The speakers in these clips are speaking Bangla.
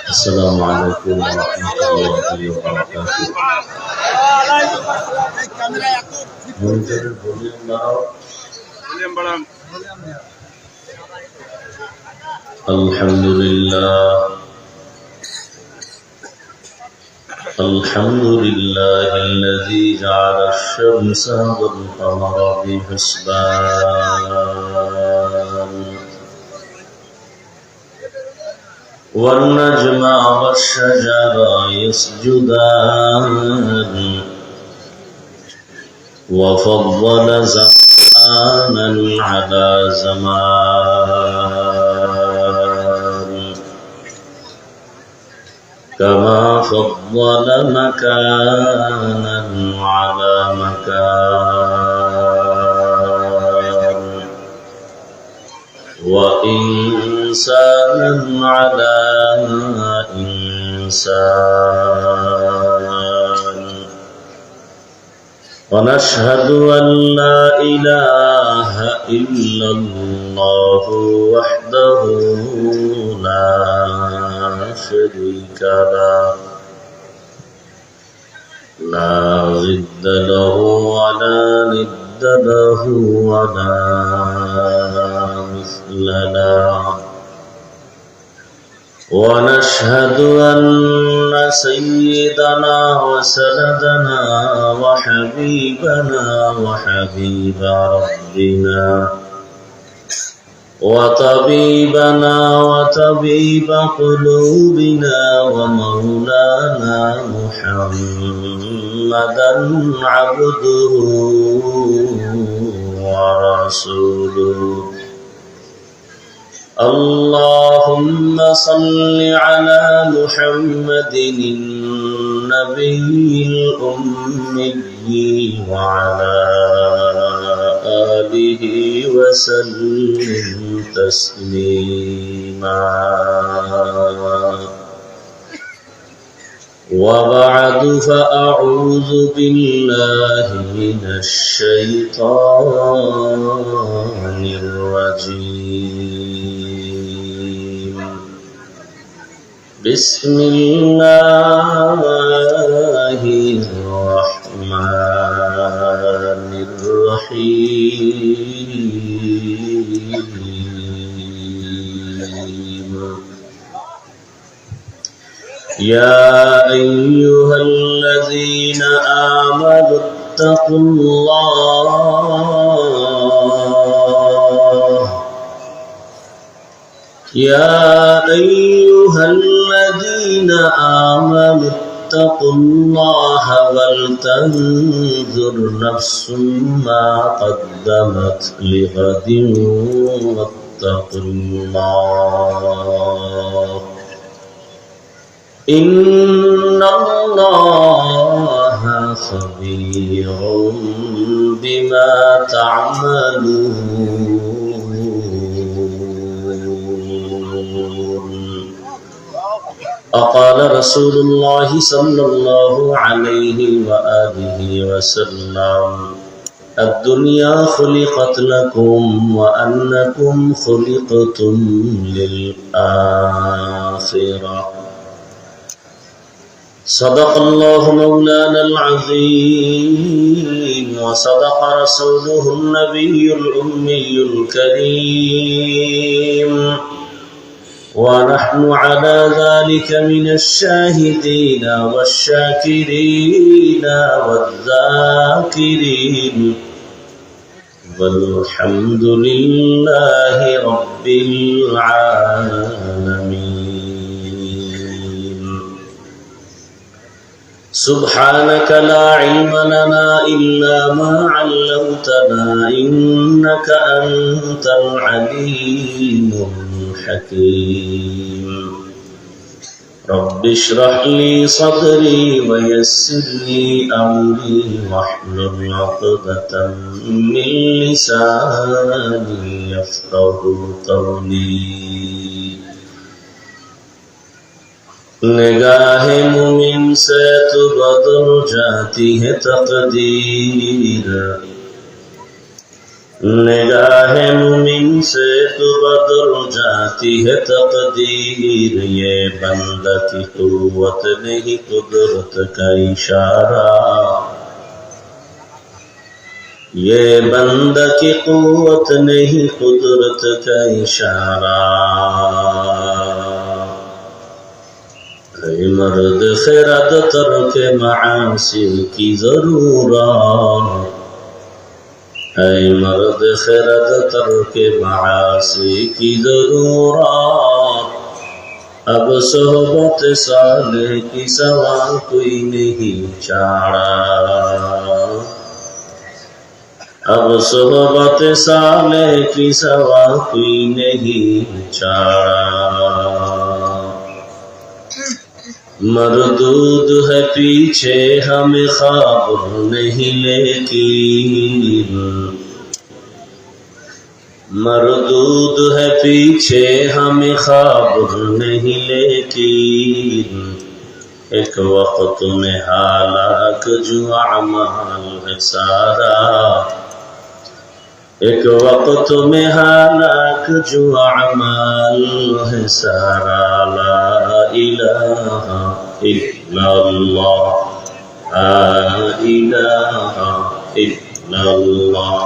السلام عليكم ورحمة الله وبركاته. الحمد لله الذي جعل الشمس والقمر بحسبان والنجم والشجر يسجدان وفضل زمانا على زمان كما فضل مكانا على مكان وإنسانا على إنسان ونشهد أن لا إله إلا الله وحده لا شريك له لا ضد له ولا ند له ولا مثل له ونشهد أن سيدنا وسندنا وحبيبنا وحبيب ربنا وطبيبنا وطبيب قلوبنا ومولانا محمدا عبده ورسوله. اللهم صل على محمد النبي الأمي وعلى آله وسلم تسليما. وبعد فأعوذ بالله من الشيطان الرجيم. بسم الله الرحمن الرحيم. يا أيها الذين آمنوا اتقوا الله يا أيها الذين آمنوا اتقوا الله ولتنظر نفس ما قدمت لغد واتقوا الله إن الله خبير بما تعملون. وقال رسول الله صلى الله عليه وآله وسلم الدنيا خلقت لكم وأنكم خلقتم للآخرة. صدق الله مولانا العظيم وصدق رسوله النبي الأمي الكريم ونحن على ذلك من الشاهدين والشاكرين والذاكرين والحمد لله رب العالمين. سبحانك لا علم لنا إلا ما علمتنا إنك أنت العليم الحكيم. رب اشرح لي صدري ويسر لي أمري واحلل عقدة من لساني يفقهوا قولي. نگاہ مومن سے تو بدل جاتی ہے تقدیر निगाह मुमिन से तो बदल जाती है तकदीर, ये बंदा की कुव्वत नहीं कुदरत का इशारा, ये बंदा की कुव्वत नहीं कुदरत का इशारा। ऐ मर्द खिरद तर्क मआसी की जरूरत, ऐ मर्द खिरद तर्क मआसी की जरूरत, अब सोहबत साले की सवा कोई नहीं चाड़ा, अब सोहबत साले की सवा कोई नहीं चाड़ा। मरदूद है पीछे हमें ख्वाब नहीं लेकिन, मरदूद है पीछे हमें ख्वाब नहीं लेकिन, एक वक्त में हालाक जो अमाल है सारा, एक वक्त में हालाक जो अमाल है सारा। ला इलाहा इल्लल्लाह, ला इलाहा इल्लल्लाह,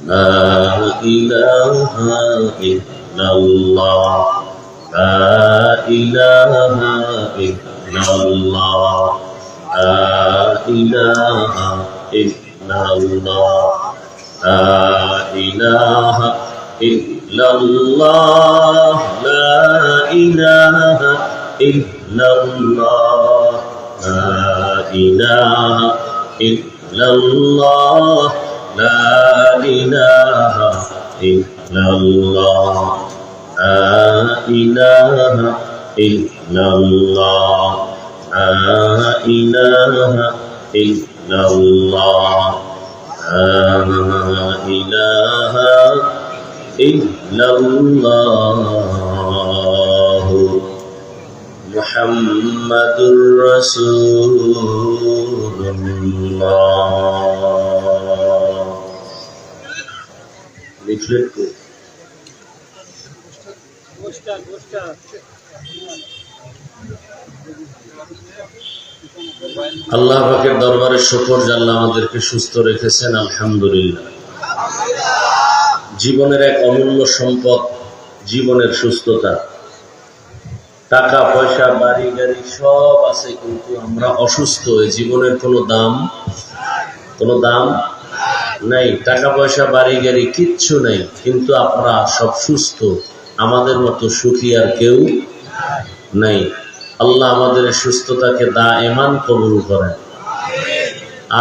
ला इलाहा इल्लल्लाह, ला इलाहा इल्लल्लाह, ला इलाहा इल्लल्लाह, ला इलाहा इल्लल्लाह, ला इलाहा इल्लल्लाह, ला इलाहा इल्लल्लाह, ला इलाहा इल्लल्लाह, ला इलाहा इल्लल्लाह, ला इलाहा इल्लल्लाह, ला इलाहा इल्लल्लाह, मुहम्मदुर रसूलुल्लाह। लिखलेट को আল্লাহ পাকের দরবারে শুকর যে আল্লাহ আমাদেরকে সুস্থ রেখেছেন, আলহামদুলিল্লাহ। জীবনের এক অমূল্য সম্পদ জীবনের সুস্থতা। টাকা পয়সা বাড়ি গাড়ি সব আছে, কিন্তু আমরা অসুস্থ। এই জীবনের কোনো দাম নাই। টাকা পয়সা বাড়ি গাড়ি কিচ্ছু নেই, কিন্তু আমরা সব সুস্থ। আমাদের মতো সুখী আর কেউ নাই। আল্লাহ আমাদের সুস্থতাকে দায়েমান কবুল করেন।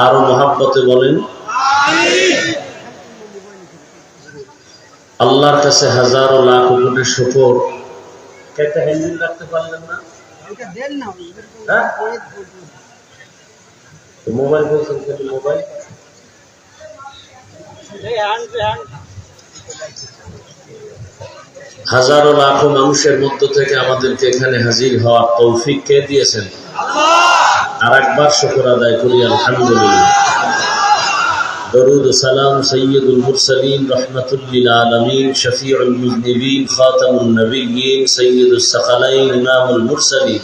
আরো মহাব্বতে বলেন আল্লাহর কাছে হাজারো লাখ কোটি শুকর। একটা হ্যান্ডেল রাখতে পারলেন না? মোবাইল বলছেন, মোবাইল হাজারো লাখো মানুষের মধ্য থেকে আমাদেরকে এখানে হাজির হওয়ার তৌফিক কে দিয়েছেন? আর একবার শুকর আদায় করি, আলহামদুলিল্লাহ। দরুদ ও সালাম সৈয়দুল মুরসালিন, রহমাতুল লিল আলামিন, শফিউল মুজনিবিন, খাতামুন নবিয়্যিন, সৈয়দুস সাকালাইন, ইমামুল মুরসালিন,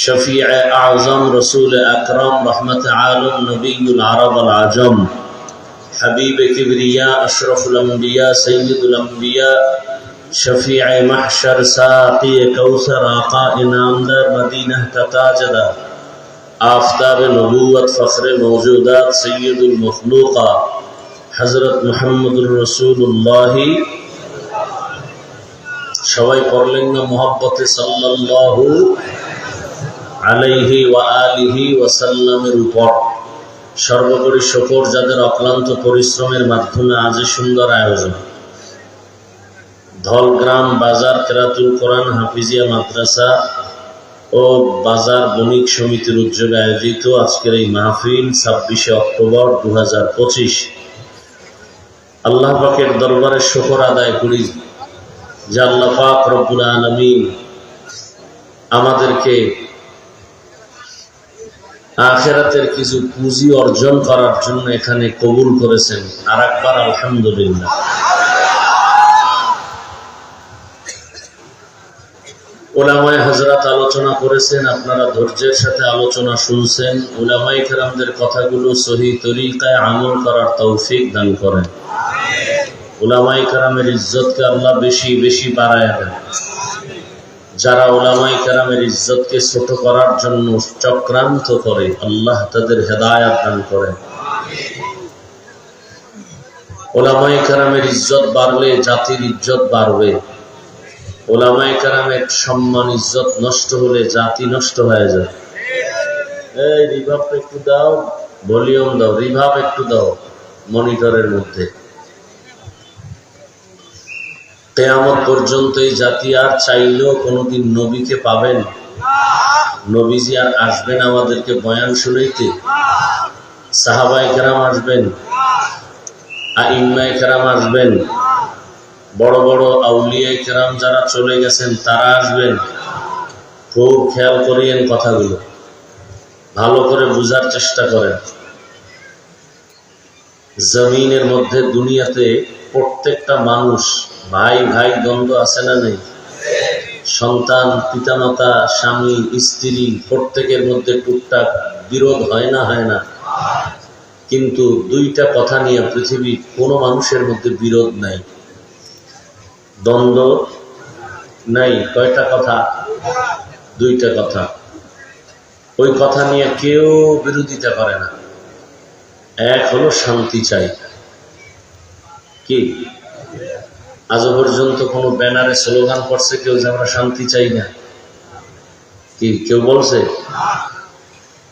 শফিউ আযম, রাসূল আকরাম, রহমত আলম, নবিয়ুল আরব ওয়াল আজম, হাবিব কিবরিয়া, আশরাফুল আম্বিয়া, সৈয়দুল আম্বিয়া, शफीअ महशर, साक़ी कौसर, आका इनामदार, मदीना का ताजदार, आफताब नबूवत, फ़ख्र मौजूदात, सय्यदुल मखलूक़ा, हज़रत मुहम्मदुर रसूलुल्लाह। সবাই পড়লেন না মুহাব্বতে সাল্লাল্লাহু আলাইহি ওয়া আলিহি ওয়াসাল্লামের উপর। সর্বোপরি শুকর যাদের অক্লান্ত পরিশ্রমের মাধ্যমে আজ সুন্দর আয়োজন। ধলগ্রাম বাজার কেরাতুল কোরআন হাফিজিয়া মাদ্রাসা ও বাজার বণিক সমিতির উদ্যোগে আয়োজিত আজকের এই মাহফিল 26শে অক্টোবর 2025। আল্লাহ পাকের দরবারে শুকর আদায় করি যে আল্লাহ পাক রব্বুল আলামিন আমাদেরকে আখিরাতের কিছু পুঁজি অর্জন করার জন্য এখানে কবুল করেছেন। আর একবার আলহামদুলিল্লাহ। উলামায়ে হযরত আলোচনা করেছেন, আপনারা ধৈর্যের সাথে আলোচনা শুনছেন। উলামায়ে কেরামদের কথাগুলো সহি তরিকায় আমল করার তৌফিক দান করেন। উলামায়ে কেরামের ইজ্জতকে আল্লাহ বেশি বেশি বাড়ায় দেন। যারা উলামায়ে কেরামের ইজ্জতকে ছোট করার জন্য চক্রান্ত করে, আল্লাহ তাদের হেদায়েত দান করেন। উলামায়ে কেরামের ইজ্জত বাড়লে জাতির ইজ্জত বাড়বে। উলামায়ে কেরামের সম্মান ইজ্জত নষ্ট হলে জাতি নষ্ট হয়ে যায়। এই রিভাব একটু দাও, ভলিউম দাও, রিভাব একটু দাও মনিটরের মধ্যে। কিয়ামত পর্যন্ত এই জাতি আর চাইলেও কোনোদিন নবীকে পাবেন? নবীজি আর আসবেন আমাদেরকে বয়ান শুনাইতে? সাহাবায়ে কেরাম আসবেন, আইম্মায়ে কেরাম আসবেন, বড় বড় আউলিয়ায়ে কেরাম যারা চলে গেছেন তারা আসবেন? খুব খেয়াল করিয়েন কথাগুলো, ভালো করে বুঝার চেষ্টা করেন। জমিনের মধ্যে দুনিয়াতে প্রত্যেকটা মানুষ ভাই ভাই দ্বন্দ্ব আছে না নেই? সন্তান, পিতামাতা, স্বামী, স্ত্রী, প্রত্যেকের মধ্যে টুকটাক বিরোধ হয় না? হয় না? কিন্তু দুইটা কথা নিয়ে পৃথিবীর কোনো মানুষের মধ্যে বিরোধ নাই, দ্বন্দ্ব নাই। কয়টা কথা? দুইটা কথা। ওই কথা নিয়ে কেউ বিরোধিতা করে না। এক হলো শান্তি চাই। কি আজও পর্যন্ত কোনো ব্যানারে স্লোগান করছে কেউ যে আমরা শান্তি চাই না? কি কেউ বলছে?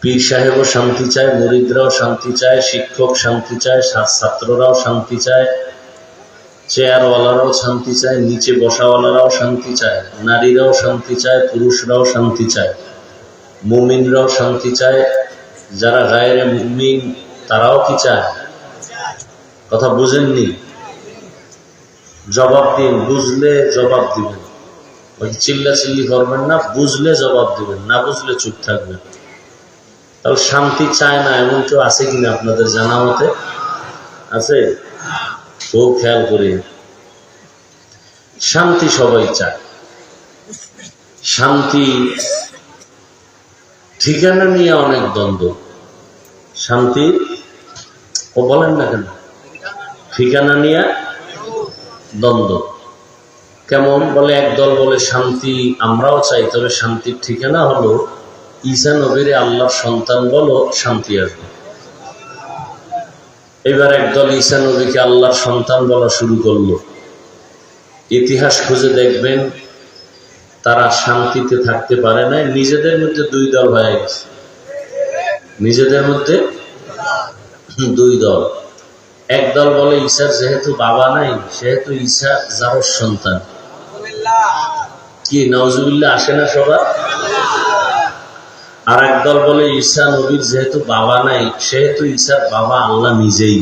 পীর সাহেবও শান্তি চায়, মুরিদরাও শান্তি চায়, শিক্ষক শান্তি চায়, ছাত্ররাও শান্তি চায়, চেয়ারওয়ালারাও শান্তি চায়, নিচে বসাওয়ালারাও শান্তি চায়, নারীরাও শান্তি চায়, পুরুষরাও শান্তি চায়, মুমিনরাও শান্তি চায়, যারা গায়রে মুমিন তারাও কি চায়? কথা বুঝেননি? জবাব দিন, বুঝলে জবাব দিবেন, ওই চিল্লাচিল্লি করবেন না। বুঝলে জবাব দিবেন, না বুঝলে চুপ থাকবেন। তাহলে শান্তি চায় না এমন কেউ আছে কিনা আপনাদের জানা মতে? আছে? খুব খেয়াল করি। শান্তি সবাই চায়। শান্তি ঠিকানা নিয়ে অনেক দ্বন্দ্ব। শান্তি ও বলেন না কেন? ঠিকানা নিয়ে দ্বন্দ্ব। কেমন? বলে একদল বলে শান্তি আমরাও চাই, তবে শান্তির ঠিকানা হলো ঈসা নবীর আল্লাহর সন্তান বলো, শান্তি আসবে। এবার একদল ঈসা নবীকে আল্লাহর সন্তান বলা শুরু করলো। ইতিহাস খুঁজে দেখবেন তারা শান্তিতে থাকতে পারে না। নিজেদের মধ্যে দুই দল হয়ে গেছে। নিজেদের মধ্যে দুই দল। একদল বলে ঈসার যেহেতু বাবা নাই সেহেতু ঈসা যার সন্তান। কি নাউজুবিল্লাহ আসে না সবার? আর একদল বলে ঈসা নবীর যেহেতু বাবা নাই সেহেতু ঈসার বাবা আল্লাহ নিজেই।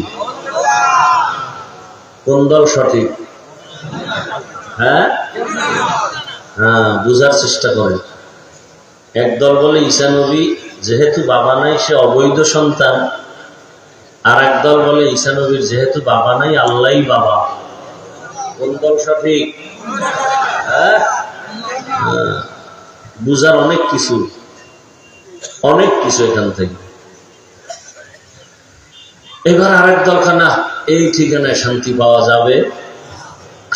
কোন দল সঠিক? হ্যাঁ হ্যাঁ, বুঝার চেষ্টা করেন। একদল বলে ঈসা নবী যেহেতু বাবা নাই সে অবৈধ সন্তান, আর একদল বলে ঈসা নবীর যেহেতু বাবা নাই আল্লাহই বাবা। কোন দল সঠিক? হ্যাঁ, বুঝার অনেক কিছু এখান থেকে। এবার আরেক দল খানা এই ঠিকানায় শান্তি পাওয়া যাবে।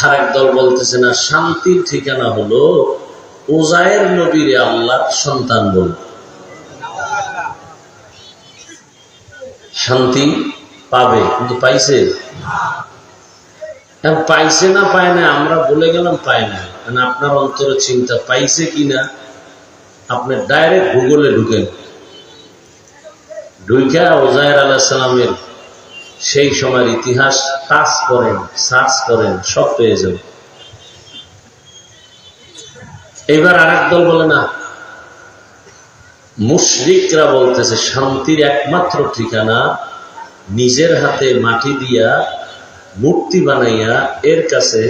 আরেক দল বলতেছে না, শান্তির ঠিকানা হলো উজায়ের নবীরে আল্লাহর সন্তান বল। শান্তি পাবে, কিন্তু পাইছে? পাইছে না পায় না আমরা বলে গেলাম পায় না। আপনার অন্তরে চিন্তা পাইছে কিনা আপনি ডাইরেক্ট গুগলে ঢুকেন, ঢুকে উজায়ের আলাইহিস সালামের সেই সময়ের ইতিহাস টাচ করেন, সার্চ করেন, সব পেয়ে যাবেন। এবার আরেক দল বলে না, মুশরিকরা বলতেছে শান্তির একমাত্র ঠিকানা নিজের হাতে মাটি দিয়া মূর্তি বানাইয়া এর কাছে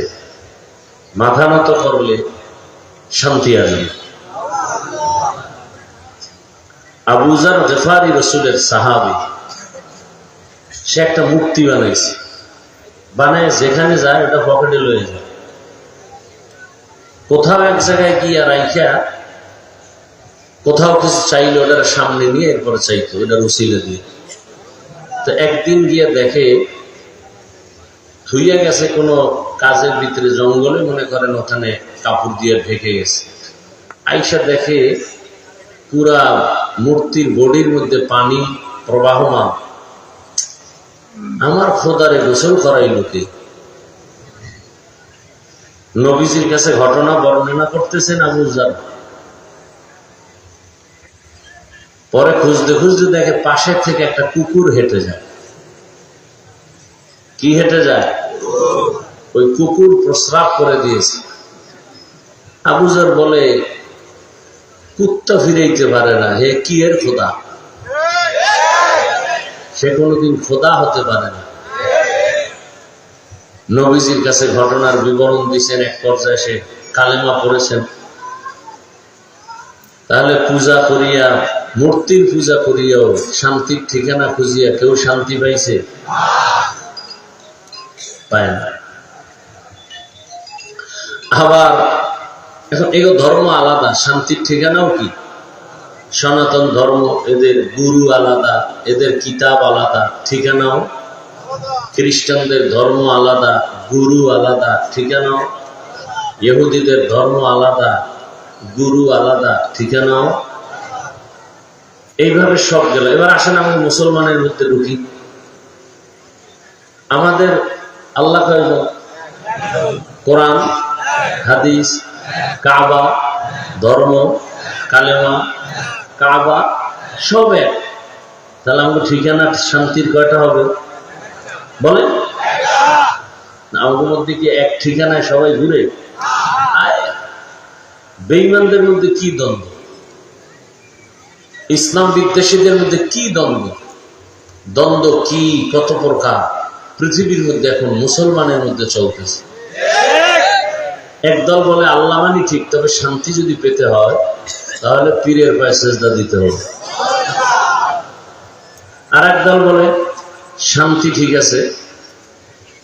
মাথা নত করলে শান্তি আসবে। আবু যার গিফারি রাসূলের সাহাবী, সে একটা মূর্তি বানাইছে, বানায় যেখানে যায় ওটা পকেটে লয়ে যায়। কোথাও এক জায়গায় গিয়া রাইখা কোথাও কিছু চাইলে ওটার সামনে নিয়ে এরপরে চাইতো ওটার উসিলা দিয়ে। তো একদিন গিয়া দেখে ধুইয়া গেছে কোনো কাজের ভিতরে জঙ্গলে, মনে করেন ওখানে কাপড় দিয়ে ঢেকে গেছে। আইসা দেখে পুরা মূর্তির বডির মধ্যে পানি প্রবাহমান। আমার খোদারে গোসল করাই লোকে নবীজির কাছে ঘটনা বর্ণনা করতেছেন আবু যার। পরে খুঁজতে খুঁজতে দেখে পাশের থেকে একটা কুকুর হেঁটে যায়। কি হেঁটে যায়? ওই কুকুর প্রস্রাব করে দিয়েছে। আবু যার বলে, কুত্তা ফিরাইতে পারে না, হে কি এর খোদা? সে কোনোদিন খোদা হতে পারে না। নবীজির কাছে ঘটনার বিবরণ দিচ্ছেন, এক পর্যায়ে সে কালেমা পড়েছেন। তাহলে পূজা করিয়া, মূর্তির পূজা করিয়াও শান্তির ঠিকানা খুঁজিয়া কেউ শান্তি পাইছে? পায় না। আবার এখন এগো ধর্ম আলাদা, শান্তির ঠিকানাও কি? সনাতন ধর্ম, এদের গুরু আলাদা, এদের কিতাব আলাদা, ঠিকানাও। খ্রিস্টানদের ধর্ম আলাদা, গুরু আলাদা, ঠিকানাও। ইহুদিদের ধর্ম আলাদা, গুরু আলাদা, ঠিকানাও। এইভাবে সব গেল। এবার আসেন আমরা মুসলমানের মধ্যে ঢুকি। আমাদের আল্লাহ কয়জন? কোরআন, হাদিস, কাবা, ধর্ম, কালেমা, কাবা সব এক। তাহলে আমাদের ঠিকানা শান্তির কয়টা হবে বলে? আমাদের মধ্যে কি এক ঠিকানায় সবাই ঘুরে? বেঈমানদের মধ্যে কি দ্বন্দ্ব, ইসলাম বিদ্বেষীদের মধ্যে কি দ্বন্দ্ব, দ্বন্দ্ব কি কত প্রকার পৃথিবীর মধ্যে এখন মুসলমানের মধ্যে চলতেছে। একদল বলে আল্লাহ মানি ঠিক, তবে শান্তি যদি পেতে হয় তাহলে পীরের পায়ে সেজদা দিতে হবে। আর একদল বলে শান্তি ঠিক আছে,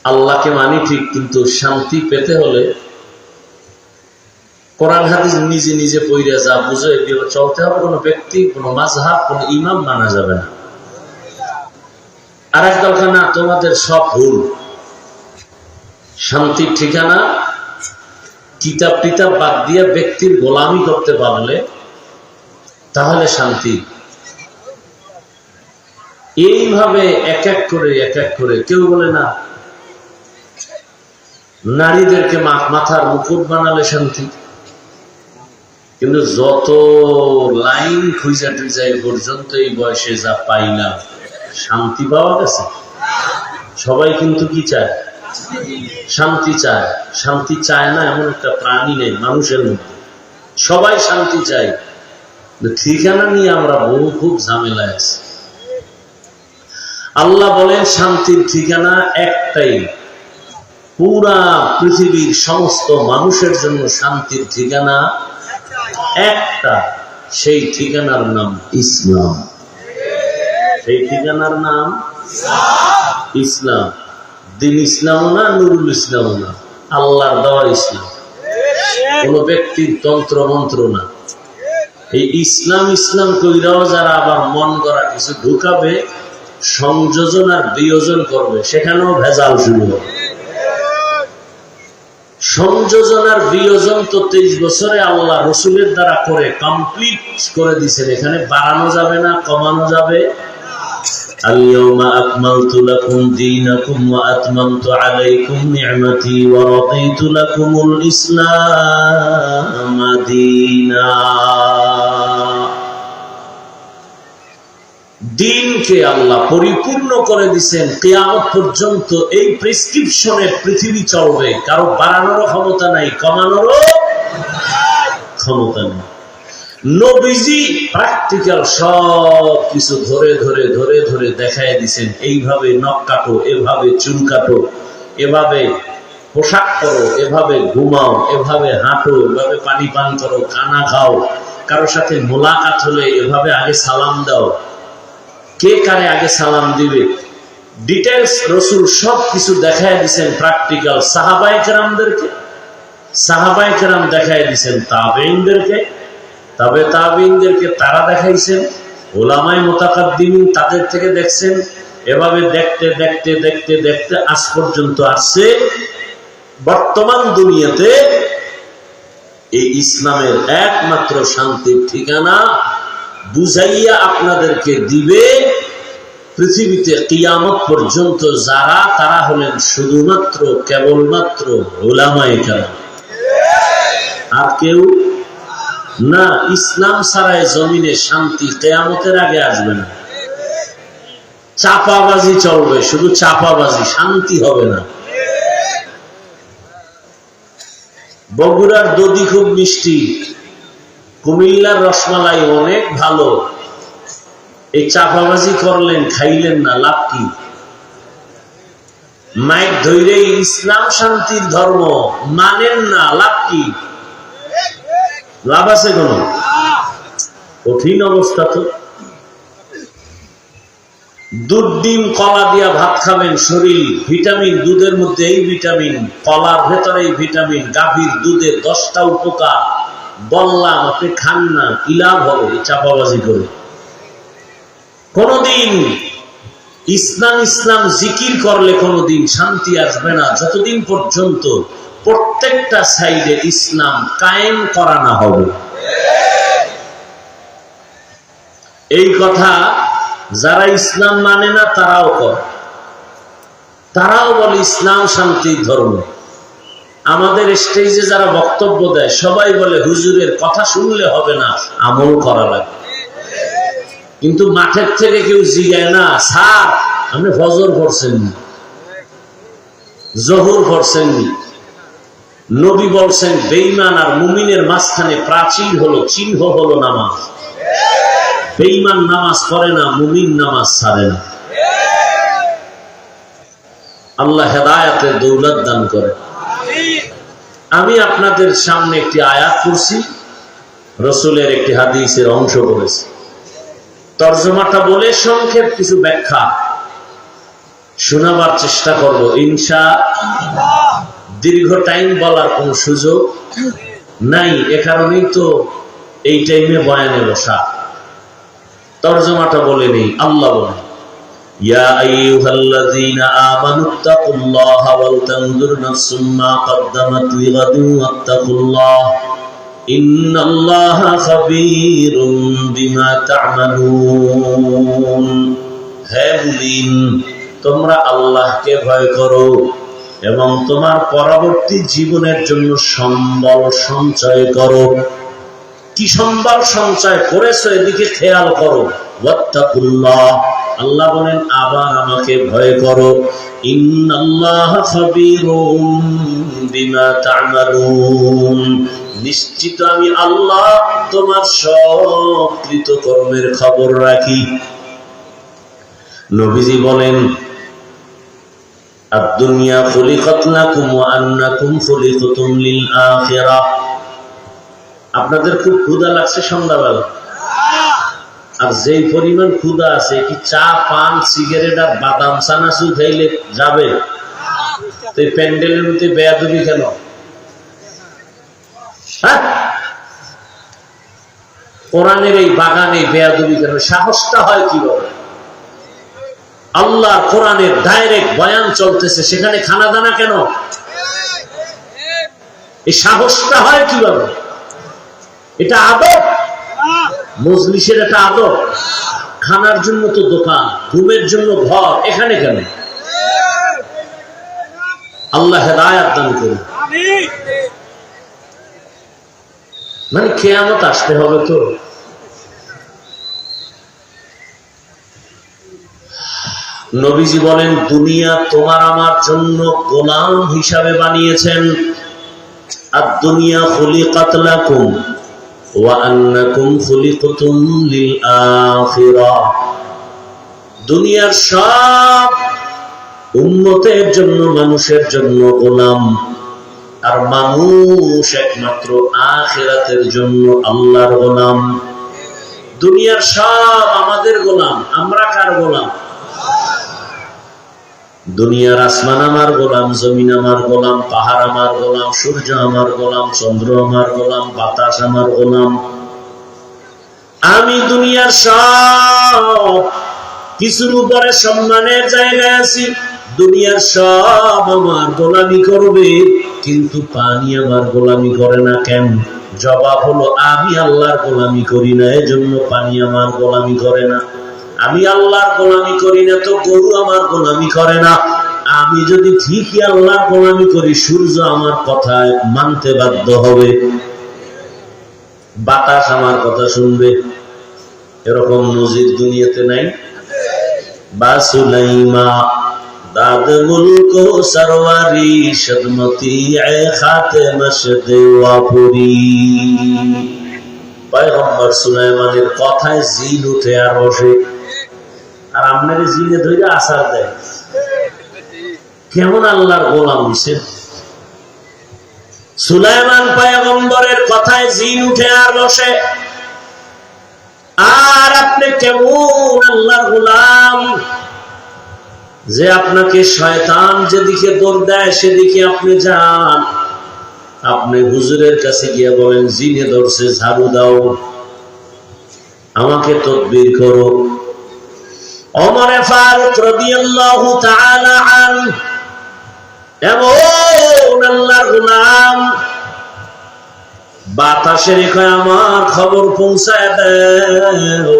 আল্লাহকে মানি ঠিক, কিন্তু শান্তি পেতে হলে কোরআন হাদিস নিজে নিজে পড়িয়া যা বুঝে এগুলো চলতে হবে, কোনো ব্যক্তি, কোনো মাযহাব, কোনো ইমাম মানা যাবে না। আর একদল না, তোমাদের সব ভুল, শান্তির ঠিকানা কিতাব টিতাব বাদ দিয়ে ব্যক্তির গোলামি করতে পারলে তাহলে শান্তি। এইভাবে এক এক করে কেউ বলে না নারীদেরকে মাথার মুকুট বানালে শান্তি, কিন্তু যত লাইন খুঁজা টুইজা পর্যন্ত এই বয়সে যা পাইলাম, শান্তি পাওয়া গেছে? সবাই কিন্তু কি চায়? শান্তি চায়। শান্তি চায় না এমন একটা প্রাণী নেই মানুষের মধ্যে, সবাই শান্তি চায়। ঠিকানা নিয়ে আমরা বহু খুব ঝামেলায় আছি। আল্লাহ বলেন শান্তির ঠিকানা একটাই, পুরা পৃথিবীর সমস্ত মানুষের জন্য শান্তির ঠিকানা একটা, সেই ঠিকানার নাম ইসলাম। সেই ঠিকানার নাম ইসলাম। দিন ইসলামও না, নুরুল ইসলামও না, আল্লাহর দেওয়া ইসলাম, কোন ব্যক্তির তন্ত্র মন্ত্র না। এই ইসলাম ইসলাম কইরাও যারা আবার মন করা কিছু ঢুকাবে, সংযোজন আর বিয়োজন করবে, সেখানেও ভেজাল শুরু হবে। সংযোজন আর বিয়োজন তো 23 বছরে আল্লাহ রসুলের দ্বারা করে কমপ্লিট করে দিয়েছেন, এখানে বাড়ানো যাবে না, কমানো যাবে। আল-ইয়াওমা আকমালতু লাকুম দীনাকুম ওয়া আতমামতু আলাইকুম নি'মাতি ওয়া রাদিতু লাকুমুল ইসলাম দীনা। দিনকে আল্লাহ পরিপূর্ণ করে দিয়েছেন, কিয়ামত পর্যন্ত এই প্রেসক্রিপশনে পৃথিবী চলবে, কারো বাড়ানোরও ক্ষমতা নাই, কমানোরও ক্ষমতা নেই। নবীজি প্র্যাকটিক্যাল সব কিছু ধরে ধরে ধরে ধরে দেখায় দিয়েছেন, এইভাবে নখ কাটো, এভাবে চুল কাটো, এভাবে পোশাক করো, এভাবে ঘুমাও, এভাবে হাঁটো, এভাবে পানি পান করো, খানা খাও, কারোর সাথে মোলাকাত হলে এভাবে আগে সালাম দাও, কে কারে আগে সালাম দিবে, ডিটেলস রসুল সব কিছু দেখায় দিচ্ছেন প্র্যাকটিক্যাল। সাহাবায়ে কেরাম দেখায় দিচ্ছেন তাবেঈনদেরকে, তবে তাবেঈনদেরকে তারা দেখাইছেন, ওলামায়ে মুতাকাদ্দিমিন তাদের থেকে দেখছেন। এভাবে দেখতে দেখতে দেখতে দেখতে আজ পর্যন্ত আসছে। বর্তমান দুনিয়াতে এই ইসলামের একমাত্র শান্তির ঠিকানা বুঝাইয়া আপনাদেরকে দিবে পৃথিবীতে কিয়ামত পর্যন্ত যারা, তারা হলেন শুধুমাত্র কেবলমাত্র উলামায়ে কেরাম, আর কেউ না। ইসলাম ছাড়াই জমিনে শান্তি কিয়ামতের আগে আসবে না। চাপাবাজি চলবে, শুধু চাপাবাজি, শান্তি হবে না। বগুড়ার দধি খুব মিষ্টি, কুমিল্লার রসমালাই অনেক ভালো। এই চাপাবাজি করলেন, খাইলেন না, লাভ কি? মাইক ধৈরে ইসলাম শান্তির ধর্ম মানেন না, লাভ কি? লাভ আছে কোন? কঠিন অবস্থা তো। দুধ ডিম কলা দিয়া ভাত খাবেন, শরীর ভিটামিন, দুধের মধ্যে এই ভিটামিন, কলার ভেতরে এই ভিটামিন, গাভীর দুধে 10টা উপকার বললাম, আপনি খান না, কি লাভ হবে চাপাবাজি করে? কোনদিন ইসলাম জিকির করলে কোনদিন শান্তি আসবে না, যতদিন পর্যন্ত প্রত্যেকটা সাইডে ইসলাম কায়েম করা না হবে। এই কথা যারা ইসলাম মানে না তারাও করে, তারাও বলে ইসলাম শান্তির ধর্ম। আমাদের স্টেজে যারা বক্তব্য দেয় সবাই বলে হুজুরের কথা শুনলে হবে না, আমল করা লাগে। কিন্তু মাঠের থেকে কেউ জিগায় না, স্যার আপনি ফজর পড়ছেননি, জোহর পড়ছেননি? নবী বলছেন বেঈমান আর মুমিনের মাঝখানে প্রাচীর হলো, চিহ্ন হলো নামাজ। বেঈমান নামাজ পড়ে না, মুমিন নামাজ ছাড়ে না। আল্লাহ হেদায়েতের দৌলত দান করে। আমি আপনাদের সামনে একটি আয়াত পড়ছি, রসুলের একটি হাদিসের অংশ করেছি। তরজমাটা বলে সংক্ষেপ কিছু ব্যাখ্যা শোনাবার চেষ্টা করব ইনশাআল্লাহ। দীর্ঘ টাইম বলার কোন সুযোগ নাই, এ কারণেই তো এই টাইমে বয়ানে বসা। তরজমাটা বলে নেই। আল্লাহ বলেন, ইয়া আইয়ুহাল্লাযীনা আমানুত্তাকুল্লাহা ওয়াল তানজুর নাফসুম মা কদ্দামাত লিগাদিন ওয়াত্তাকুল্লাহ ইন্নাল্লাহা খাবীরুম বিমা তা'মালুন। হে মুমিন, তোমরা আল্লাহকে ভয় করো এবং তোমার পরবর্তী জীবনের জন্য সম্বল সঞ্চয় করো। কি সম্বল সঞ্চয় করেছো এদিকে খেয়াল করো। ওয়াত্তাকুল্লাহ, আল্লাহ বলেন আবার আমাকে ভয় করো। ইন্নাল্লাহা খাবীরুম বিমা তা'মালুন, নিশ্চিত আমি আল্লাহ তোমার সব কৃতকর্মের খবর রাখি। নবীজি বলেন, আদ-দুনিয়া খুলিকাত লাকুম ওয়া আন্নাকুম খুলিকতুম লিল আখিরাহ। আপনাদের খুব ক্ষুধা লাগছে সন্ধ্যাবেলা, আর যেই পরিমাণ ক্ষুধা আছে, কি চা পান সিগারেট আর বাদাম চানাচুর খাইলে যাবে? তো এই প্যান্ডেলের মধ্যে বেয়াদবি কেন? কোরআনের এই বাগানে বেয়াদবি কেন? সাহসটা হয় কিভাবে? আল্লাহ কোরআনের ডাইরেক্ট বয়ান চলতেছে, সেখানে খানা দানা কেন? এই সাহসটা হয় কিভাবে? এটা আদব, মজলিসের এটা আদব। খানার জন্য তো দোকান, ঘুমের জন্য ঘর, এখানে কেন? আল্লাহ হেদায়েত দান করুন। মানে কিয়ামত আসতে হবে তো। নবীজি বলেন, দুনিয়া তোমার আমার জন্য গোলাম হিসাবে বানিয়েছেন। আদ-দুনিয়া খুলিকাত লাকুম ওয়া আন্নাকুম খুলিকতুম লিল আখিরাহ। দুনিয়ার সব উম্মতের জন্য, মানুষের জন্য গোলাম, আর মানুষ একমাত্র আখিরাতের জন্য আল্লাহর গোলাম। দুনিয়ার সব আমাদের গোলাম, আমরা কার গোলাম? দুনিয়ার আসমান আমার গোলাম, জমিন আমার গোলাম, পাহাড় আমার গোলাম, সূর্য আমার গোলাম, চন্দ্র আমার গোলাম, বাতাস আমার গোলাম। আমি দুনিয়ার সব কিছুর উপরে সম্মানের জায়গায় আছি। দুনিয়ার সব আমার গোলামি করবে, কিন্তু পানি আমার গোলামি করে না। কেন? জবাব হলো, আমি আল্লাহর গোলামি করি না, এজন্য পানি আমার গোলামি করে না। আমি আল্লাহর গোলামি করি না তো গরু আমার গোলামি করে না। আমি যদি ঠিকই আল্লাহর গোলামি করি, সূর্য আমার কথায় মানতে বাধ্য হবে, বাতাস আমার কথা শুনবে। এরকম নজির দুনিয়াতে নাই। বাসুলাইমা দাদ মুলক সরওয়ারি শদমতি এ খাতেমা শদে ওয়াপুরি। পয়গম্বর সুলাইমানের কথায় জিন উঠে আর বসে, আর আপনার জিনে ধরে আসার দেয়। কেমন আল্লাহর গোলাম হইছেন! সুলাইমান পয়গম্বরের কথায় জিন উঠে আর বসে, আর আপনি কেমন আল্লাহর গোলাম যে আপনাকে শয়তান যেদিকে দৌড় দেয় সেদিকে আপনি যান। আপনি হুজুরের কাছে গিয়ে বলেন, জিনে ধরছে, ঝাড়ু দাও, আমাকে তদবির করো। ওমর ফারুক রাদিয়াল্লাহু তাআলা আনহু এমন আল্লাহর গোলাম, বাতাসের কয় আমার খবর পৌঁছায় দাও।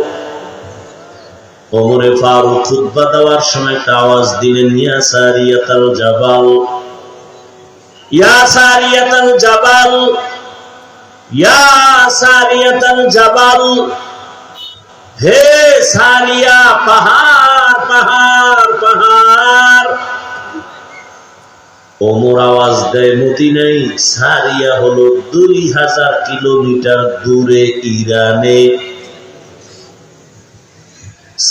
ওমর ফারুক খুতবা দেওয়ার সময় একটা আওয়াজ দিলেন, ইয়া সারিয়াতাল জাবাল, ইয়া সারিয়াতাল জাবাল, ইয়া সারিয়াতাল জাবাল। হে সারিয়া, পাহাড় পাহাড় পাহাড়। ওমর আওয়াজ দেয় মদিনায়। সারিয়া হলো 2000 কিলোমিটার দূরে, ইরানে।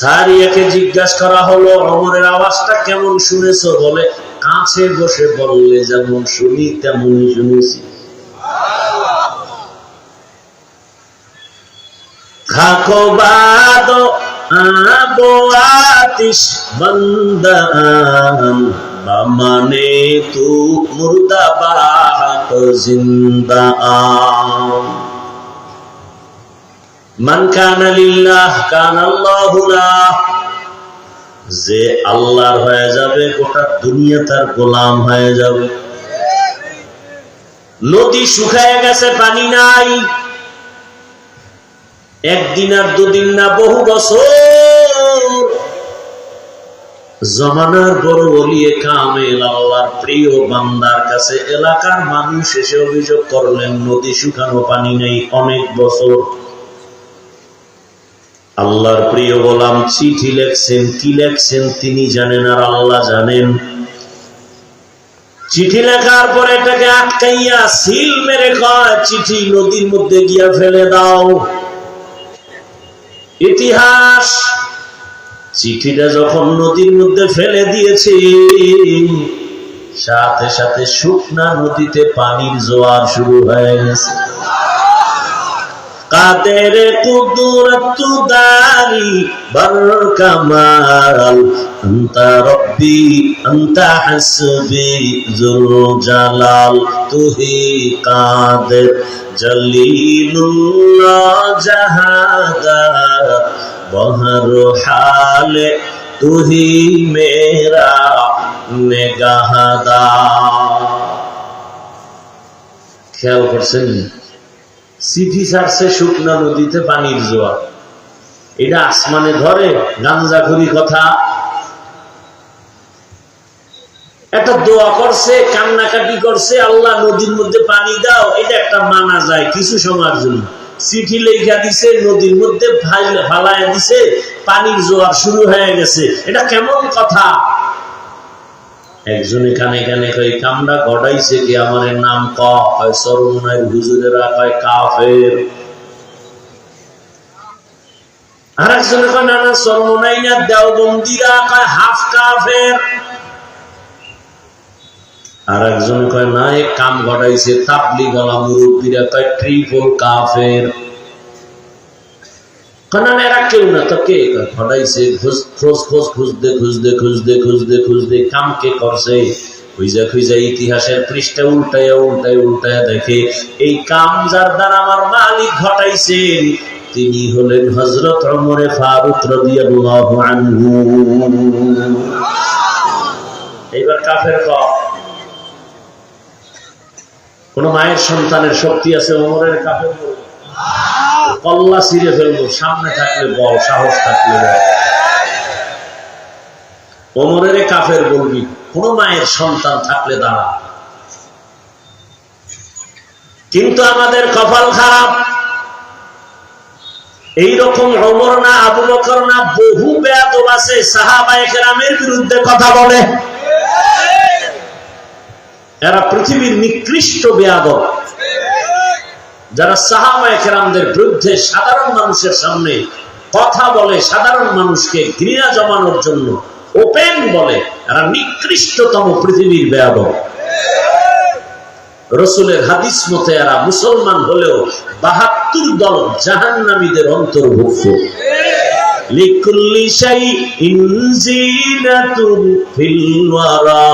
সারিয়াকে জিজ্ঞাসা করা হলো, ওমরের আওয়াজটা কেমন শুনেছো? বলে, কাছে বসে বললে যেমন শুনি তেমনই শুনেছি। খাকো বাদো আবো আতিশ বন্দান বামানে তু মুর্দা বাহাত জিন্দা আম। মান কানা লিল্লাহ কানাল্লাহু লাহ। যে আল্লাহর হয়ে যাবে, গোটা দুনিয়া তার গোলাম হয়ে যাবে। নদী শুকায় গেছে, পানি নাই। একদিন আর দুদিন না, বহু বছর। জমানার বড় ওলিয়ে কামেল আল্লাহর প্রিয় বান্দার কাছে এলাকার মানুষ এসে অভিযোগ করলেন, নদী শুকানো, পানি নেই, অনেক বছর। আল্লাহর প্রিয় গোলাম চিঠি লেখছেন। কি লেখছেন তিনি জানেন, আর আল্লাহ জানেন। চিঠি লেখার পরে এটাকে আটকাইয়া সিল মেরে কয়, চিঠি নদীর মধ্যে গিয়া ফেলে দাও। ইতিহাস, চিঠিটা যখন নদীর মধ্যে ফেলে দিয়েছে, সাথে সাথে শুকনা নদীতে পানির জোয়ার শুরু হয়ে গেছে। কাদের কুদরত দারি বর কামাল, আনতা রব্বি আনতা হাসবি জুল জালাল, তুহি কাদের জলিলুল্লাহ জাহাদাত বহর হালে, তুহি মেরা নেগাহদা। খেয়াল করছেন, চিঠি ছাড়ছে শুকনা নদীতে পানির জোয়ার। এটা আসমানে ধরে গাঞ্জাখুরি কথা। একটা দোয়া করছে, কান্নাকাটি করছে, আল্লাহ নদীর মধ্যে পানি দাও, এটা একটা মানা যায় কিছু সময়ের জন্য। চিঠি লেখা দিছে, নদীর মধ্যে ফালাইয়া দিছে, পানির জোয়ার শুরু হয়ে গেছে। এটা কেমন কথা? একজনে কানে কানে কয়, কামড়া ঘটাইছে কি? আমার নাম কয় সরমনাই হুজুরেরা কয় কাফের। আর একজনে কয় না না, সরমনাই না, দেওবন্দিরা কয় হাফ কাফের। আর একজন কয় না, এক কাম ঘটাইছে তাবলীগওয়ালা মুরব্বীরা, কয় ট্রিপল কাফের। না এরা কেউ না, তো কে ঘটাইছে? খুঁজতে কাম কে করছে? খুঁজা ইতিহাসের পৃষ্ঠা উল্টাইয়া দেখে এই কাম যার দ্বারা আমার মালিক ঘটাইছেন তিনি হলেন হযরত ওমর ফারুক রাদিয়াল্লাহু আনহু। এইবার কাফের কয়, কোন মায়ের সন্তানের শক্তি আছে ওমরের কাফের বলবো? কল্লা ছিঁড়ে ফেলবো, সামনে থাকলে বল, সাহস থাকলে বল। ওমরের কাফের বলবি, কোন মায়ের সন্তান থাকলে দাঁড়া। কিন্তু আমাদের কপাল খারাপ, এইরকম ওমর না, আবু বকর না, বহু বেয়াদব আছে সাহাবায়ে কেরামের বিরুদ্ধে কথা বলে। এরা পৃথিবীর নিকৃষ্ট বেয়াদব, যারা সাহাবায়ে কেরামদের বিরুদ্ধে সাধারণ মানুষের সামনে কথা বলে, সাধারণ মানুষকে ঘৃণা জমানোর জন্য ওপেন বলে, এরা নিকৃষ্টতম পৃথিবীর বেয়াদব। রাসূলের হাদিস মতে এরা মুসলমান হলেও ৭২ দল জাহান্নামীদের অন্তর্ভুক্ত। লিকুল্লি শাইইন জিনাতুন ফিল ওয়ারা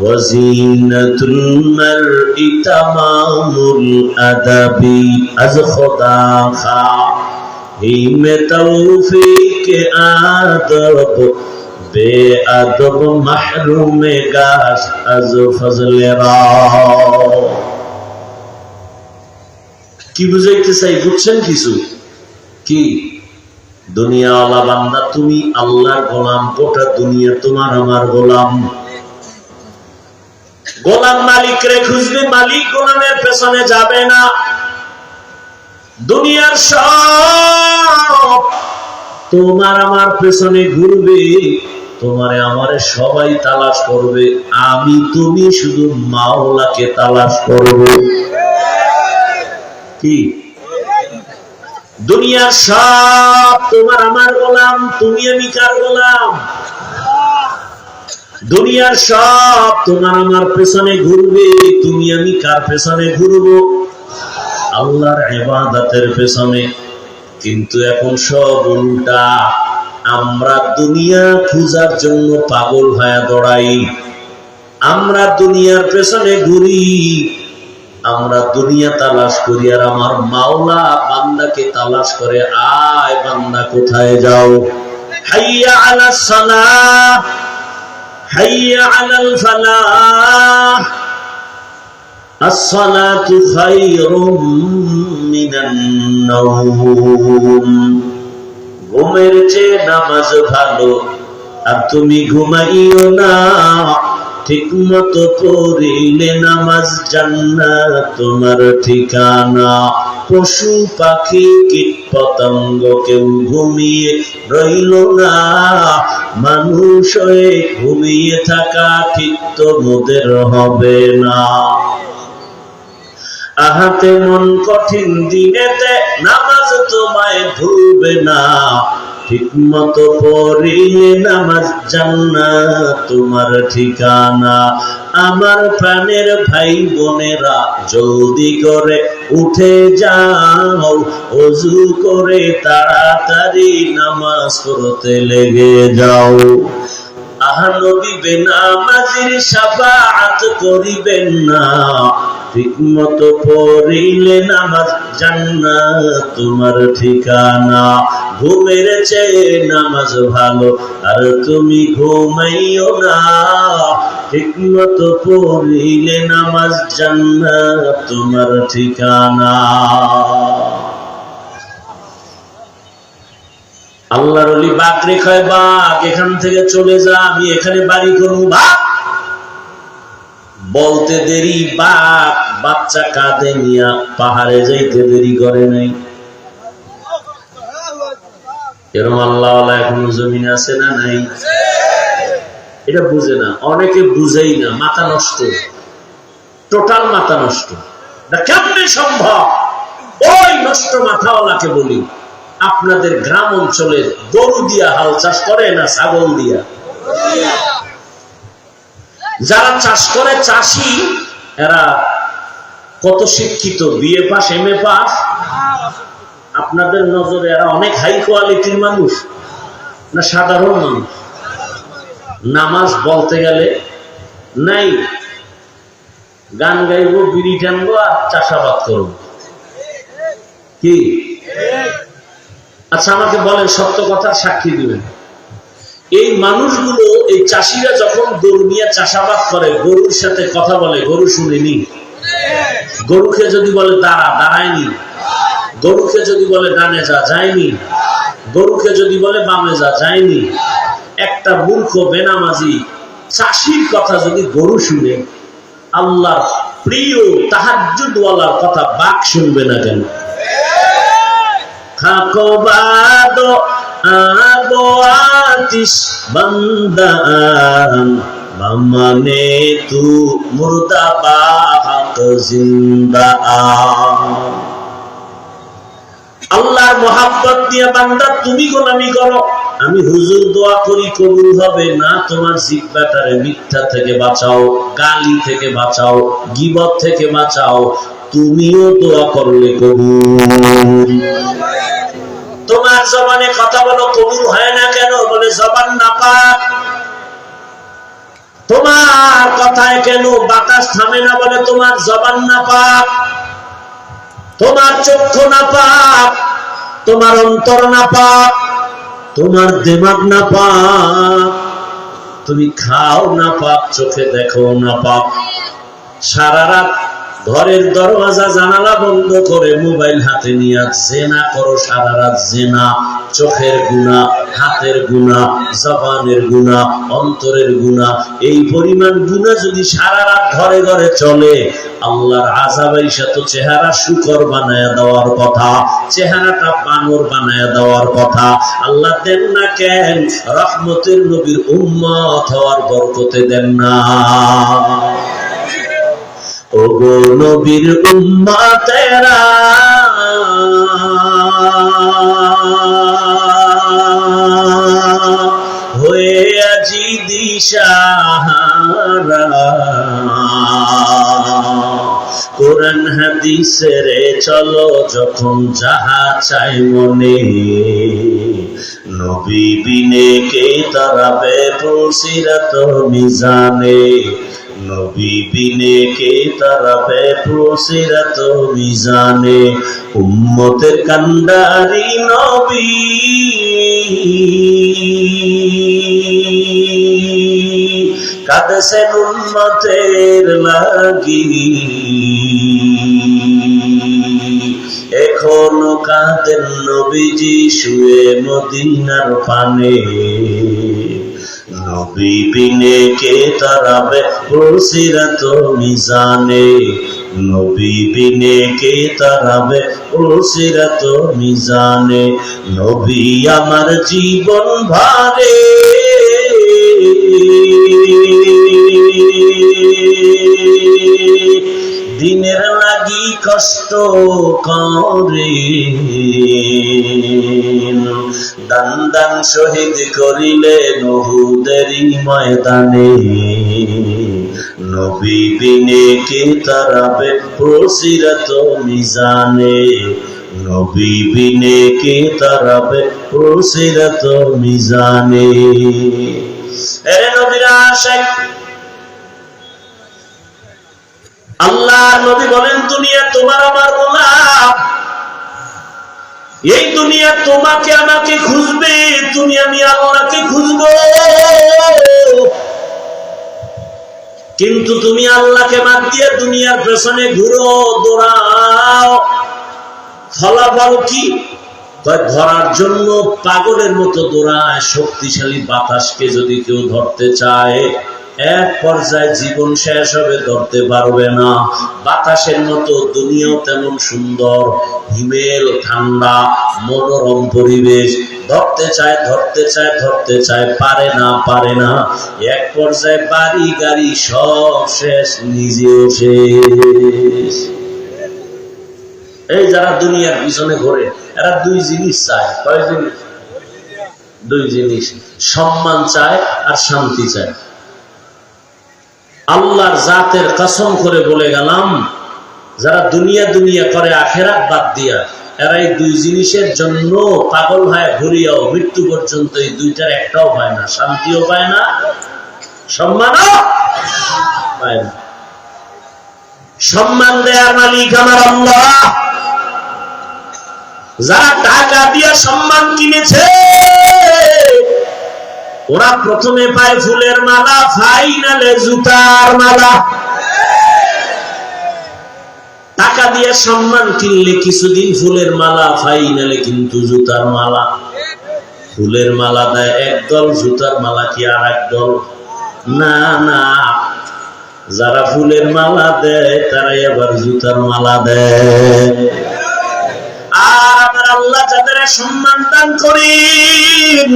وزينة المرء تمام الأدب از خدا خواهیم توفیق ادب بے ادب محروم گشت از فضل را। কি বুঝাইতে চাই বুঝছেন কিছু? কি দুনিয়াওয়ালা বান্দা, তুমি আল্লাহর গোলাম, গোটা দুনিয়া তোমার আমার গোলাম। গোলাম মালিক রে খুঁজবে, মালিক গোলামের পেছনে যাবে না। দুনিয়ার সব তোমার আমার পেছনে ঘুরবে, তোমারে আমারে সবাই তালাশ করবে, আমি তুমি শুধু মাওলাকে তালাশ করব। কি দুনিয়ার সব তোমার আমার গোলাম, তুমি আমি কার গোলাম? দুনিয়ার সব তোমার আমার পেছনে ঘুরবে, তুমি আমি কার পেছনে ঘুরবো? আল্লাহর ইবাদতের পেছনে। কিন্তু এখন সব উল্টা, আমরা দুনিয়া খোঁজার জন্য পাগল হয়ে দৌড়াই, আমরা দুনিয়ার পেছনে ঘুরি, আমরা দুনিয়া তালাশ করি, আর আমার মাওলা বান্দাকে তালাশ করে, আয় বান্দা কোথায় যাও? হাইয়া আলাস সালাহ, হাইয়া আলাল ফালাহ, আসসালাতু খায়রুম মিনান নাওম। ঘুমের চেয়ে নামাজ ভালো, আর তুমি ঘুমাইও না, ঠিক মতো পড়িলে নামাজ জান্নাত তোমার ঠিকানা। পশু পাখি কীট পতঙ্গ কেউ ঘুমিয়ে রইল না, মানুষ হয়ে ঘুমিয়ে থাকা ঠিক তো মোদের হবে না। আহাতে মন কঠিন দিনেতে নামাজ তোমায় ভুলবে না, ঠিক মতো পড়িলে নামাজ জান্নাত তোমার ঠিকানা। আমার প্রাণের ভাই বোনেরা, জলদি করে উঠে যাও, ওযু করে তাড়াতাড়ি নামাজ পড়তে লেগে যাও। আহা নবী বেনামাজির শাফাআত করিবেন না, ঠিক মতো পড়িলে নামাজ জান্নাত তোমার ঠিকানা। ঘুমের চেয়ে নামাজ ভালো, আর তুমি ঘুমাইও না, ঠিক মতো পড়িলে নামাজ জান্নাত তোমার ঠিকানা। আল্লাহর ওলি বাঘ রেখায়, বাঘ এখান থেকে চলে যা, আমি এখানে বাড়ি করবো। বাঘ বলতে দেরি, বাঘ বাচ্চা কাঁধে নিয়া পাহাড়ে যাইতে দেরি করে নাই। এরকম আল্লাহওয়ালা এখনো জমিনে আছে না নাই? এটা বুঝে না, অনেকে বুঝেই না, মাথা নষ্ট, টোটাল মাথা নষ্ট। কেমনে সম্ভব? ওই নষ্ট মাথাওয়ালাকে বলি, আপনাদের গ্রাম অঞ্চলে গরু দিয়া হাল চাষ করে না ছাগল দিয়া? যারা চাষ করে চাষি, এরা কত শিক্ষিত, বিএ পাস, এমএ পাস? আপনাদের নজরে এরা অনেক হাই কোয়ালিটির মানুষ না সাধারণ মানুষ? নামাজ বলতে গেলে নাই, গান গাইবো, বিড়ি টানবো আর চাষাবাদ করবো, কি? আচ্ছা আমাকে বলেন, সত্য কথার সাক্ষী দিবেন, এই মানুষগুলো, এই চাষিরা যখন গরু নিয়ে চাষাবাদ করে, গরুর সাথে কথা বলে, গরু শুনেনি? গরুকে যদি বলে দাঁড়া, দাঁড়ায়নি? গরুকে যদি বলে ডানে যা, যায়নি? গরুকে যদি বলে বামে যা, যায়নি? একটা মূর্খ বেনামাজি চাষির কথা যদি গরু শুনে, আল্লাহর প্রিয় তাহাজ্জুদওয়ালার কথা বাঘ শুনবে না কেন? খাকো বাদো আগো আতিশ বান্দান মামানে তু মুর্দা বাহাক জিন্দা। আল্লাহর মোহাব্বত দিয়ে বান্দা তুমি গোলামি করো, আমি হুজুর দোয়া করি কবুল হবে না। তোমার জিহ্বাটারে মিথ্যা থেকে বাঁচাও, গালি থেকে বাঁচাও, গীবত থেকে বাঁচাও, তুমিও দোয়া করলে কবুল। তোমার জবানে কথা বলো, কবুল হয় না কেন? বলে জবান নাপাক। তোমার কথায় কেন বাতাস থামে না? বলে তোমার জবান নাপাক। তোমার চক্ষু নাপাক, তোমার অন্তর নাপাক, তোমার দিমাগ নাপাক, তুমি খাও নাপাক, চোখে দেখো নাপাক, সারা রাত ঘরের দরওয়াজা জানালা বন্ধ করে মোবাইল হাতে নিয়ে জেনা করো, সারা রাত জেনা, চোখের গুনাহ, হাতের গুনাহ, জবানের গুনাহ, অন্তরের গুনাহ। এই পরিমাণ গুনাহ যদি সারা রাত ঘরে ঘরে চলে, আল্লাহর আযাব আইসা তো চেহারা শুকর বানায়া দেওয়ার কথা, চেহারাটা বানর বানায়া দেওয়ার কথা। আল্লাহ দেন না কেন? রহমতের নবীর উম্মত হওয়ার বরকতে দেন না। ওগো নবীর উম্মতেরা, হয়ে আজি দিশাহারা, কোরআন হাদিসের চলো যখন যাহা চাই মনে, নবী বিনে কে তারাবে পুলসিরাত মিজানে, নবী বিনে কে তারাবে পুলসিরাত মিজানে। উম্মতের কান্ডারি নবী, কাঁদছেন উম্মতের লাগি, এখনো কাঁদেন নবীজি শুয়ে মদিনার পানে, নবী বিনে কে তারাবে পুলসিরাত মিজানে, নবী বিনে কে তারাবে পুলসিরাত মিজানে। নবী আমার জীবন ভারে, দিনের লাগি কষ্ট করে, দান দান শহীদ করিলেন উহুদেরই ময়দানে, নবী বিনে কে তারাবে পুলসিরাত মিজানে, নবী বিনে কে তারাবে পুলসিরাত মিজানে। এরে নবীর আশিক, আল্লাহ নবী বলেন, দুনিয়া তোমার আমার গোলাম, এই দুনিয়া তোমাকে আমাকে খুঁজবে, তুমি আমি আল্লাহকে খুঁজবো। কিন্তু তুমি আল্লাহকে বাদ দিয়ে দুনিয়ার পেছনে ঘুরো, দৌড়াও, ফলাফল কি? ধরার জন্য পাগলের মতো দৌড়ায়। শক্তিশালী বাতাসকে যদি কেউ ধরতে চায়, এক পর্যায়ে জীবন শেষ হবে, ধরতে পারবে না। বাতাসের মতো দুনিয়াও তেমন সুন্দর, হিমেল ঠান্ডা, মনোরম পরিবেশ। ধরতে চায়, ধরতে চায়, ধরতে চায়, পারে না, পারে না। এক পর্যায়ে বাড়ি গাড়ি সব শেষ, নিজেও শেষ। এই যারা দুনিয়ার পিছনে ঘোরে, এরা দুই জিনিস চায়। কয় জিনিস? দুই জিনিস, সম্মান চায় আর শান্তি চায়। আল্লাহর জাতের কসম করে বলে গেলাম, যারা দুনিয়া দুনিয়া করে আখেরাত বাদ দিয়া, এরা এই দুই জিনিসের জন্য পাগল হয় ঘুরিয়াও মৃত্যু পর্যন্ত এই দুইটার একটাও পায় না, শান্তিও পায় না, সম্মানও পায় না। সম্মান দেয়ার মালিক আমার আল্লাহ। যারা টাকা দিয়া সম্মান কিনেছে, ওরা প্রথমে পায় ফুলের মালা, ফাইনালে জুতার মালা। টাকা দিয়ে সম্মান কিনলে কিছুদিন ফুলের মালা, ফাইনালে কিন্তু জুতার মালা। ফুলের মালা দেয় একদল, জুতার মালা কি আর একদল? না না, যারা ফুলের মালা দেয় তারাই আবার জুতার মালা দেয়। আর আমার আল্লাহ যাদের সম্মান দান করেন,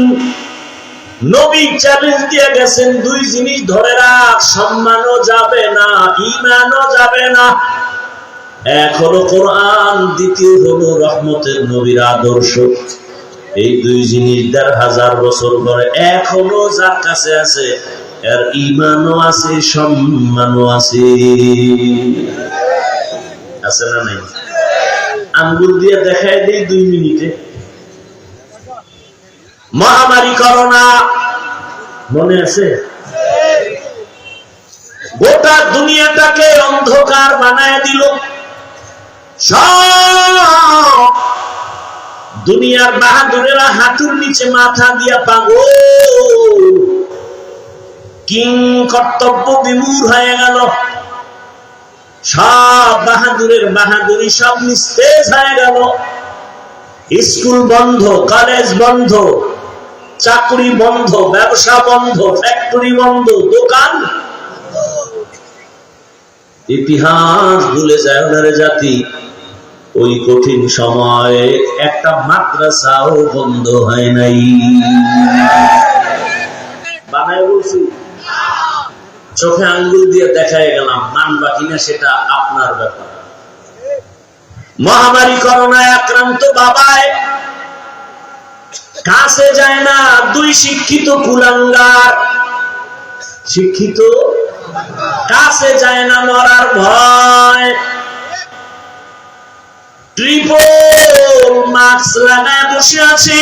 নবী চ্যালেঞ্জ দিয়ে গেছেন, দুই জিনিস ধরে রাখ, সম্মানও যাবে না, ঈমানও যাবে না। এক হলো কোরআন, দ্বিতীয় হলো রহমতের নবীর আদর্শ। এই দুই জিনিস ১৫০০ বছর পরে এক হলো যার কাছে আছে, এর ঈমানও আছে, সম্মানও আছে। আছে না নাই? আঙ্গুল দিয়ে দেখায় দেই 2 মিনিটে। মহামারী করোনা মনে আছে? গোটা দুনিয়াটাকে অন্ধকার বানায় দিল। সব দুনিয়ার বাহাদুরেরা হাঁটুর নিচে মাথা দিয়া পাগল, কিং কর্তব্য বিমূঢ় হয়ে গেল। সব বাহাদুরের বাহাদুরি সব নিস্তেজ হয়ে গেল। স্কুল বন্ধ, কলেজ বন্ধ, চাকরি বন্ধ, ব্যবসা বন্ধ, ফ্যাক্টরি বন্ধ, দোকান। ইতিহাস ভুলে যায় ওনারে জাতি, ওই কঠিন সময়ে একটা মাদ্রাসাও বন্ধ হয় নাই। বানায় বলছি, চোখে আঙ্গুল দিয়ে দেখায় গেলাম, মানবা কিনা সেটা আপনার ব্যাপার। মহামারী করোনায় আক্রান্ত বাবায় কাছে যায় না, 2 শিক্ষিত কুলাঙ্গার। শিক্ষিত কাছে যায় না, মরার ভয়। ট্রিপল মাস্ক লাগায় বসে আছি।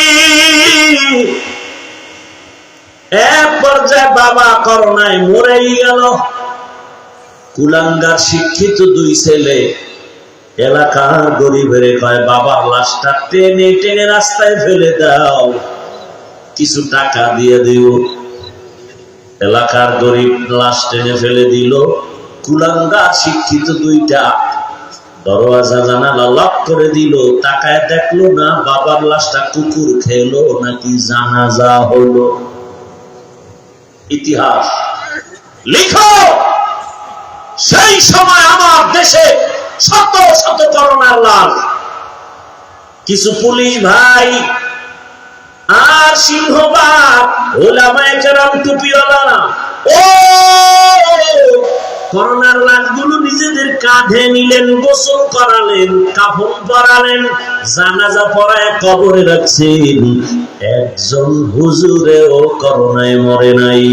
এক পর্যায়ে বাবা করোনায় মরেই গেল। কুলাঙ্গার শিক্ষিত 2 ছেলে এলাকার গরিবের কয়, বাবার লাশটা টেনে টেনে রাস্তায় ফেলে দাও, কিছু টাকা দিয়ে দিও। এলাকার গরিব লাশ টেনে ফেলে দিল। কুলাঙ্গার শিক্ষিত 2টা দরওয়াজা জানালা লক করে দিল। তাকায় দেখলো না বাবার লাশটা কুকুর খেলো নাকি জানাজা হলো। ইতিহাস লিখো, সেই সময় আমার দেশে শত শত করোনার লাশ। কিছু পুলিশ ভাই আর সিংহবাগ ওলামায়ে কেরাম টুপিওয়ালা ও করোনার লাশগুলো নিজেদের কাঁধে নিলেন, গোসল করালেন, কাফন পরালেন, জানাজা পড়ায় কবরে রাখছেন। একজন হুজুরেও করোনায় মরে নাই।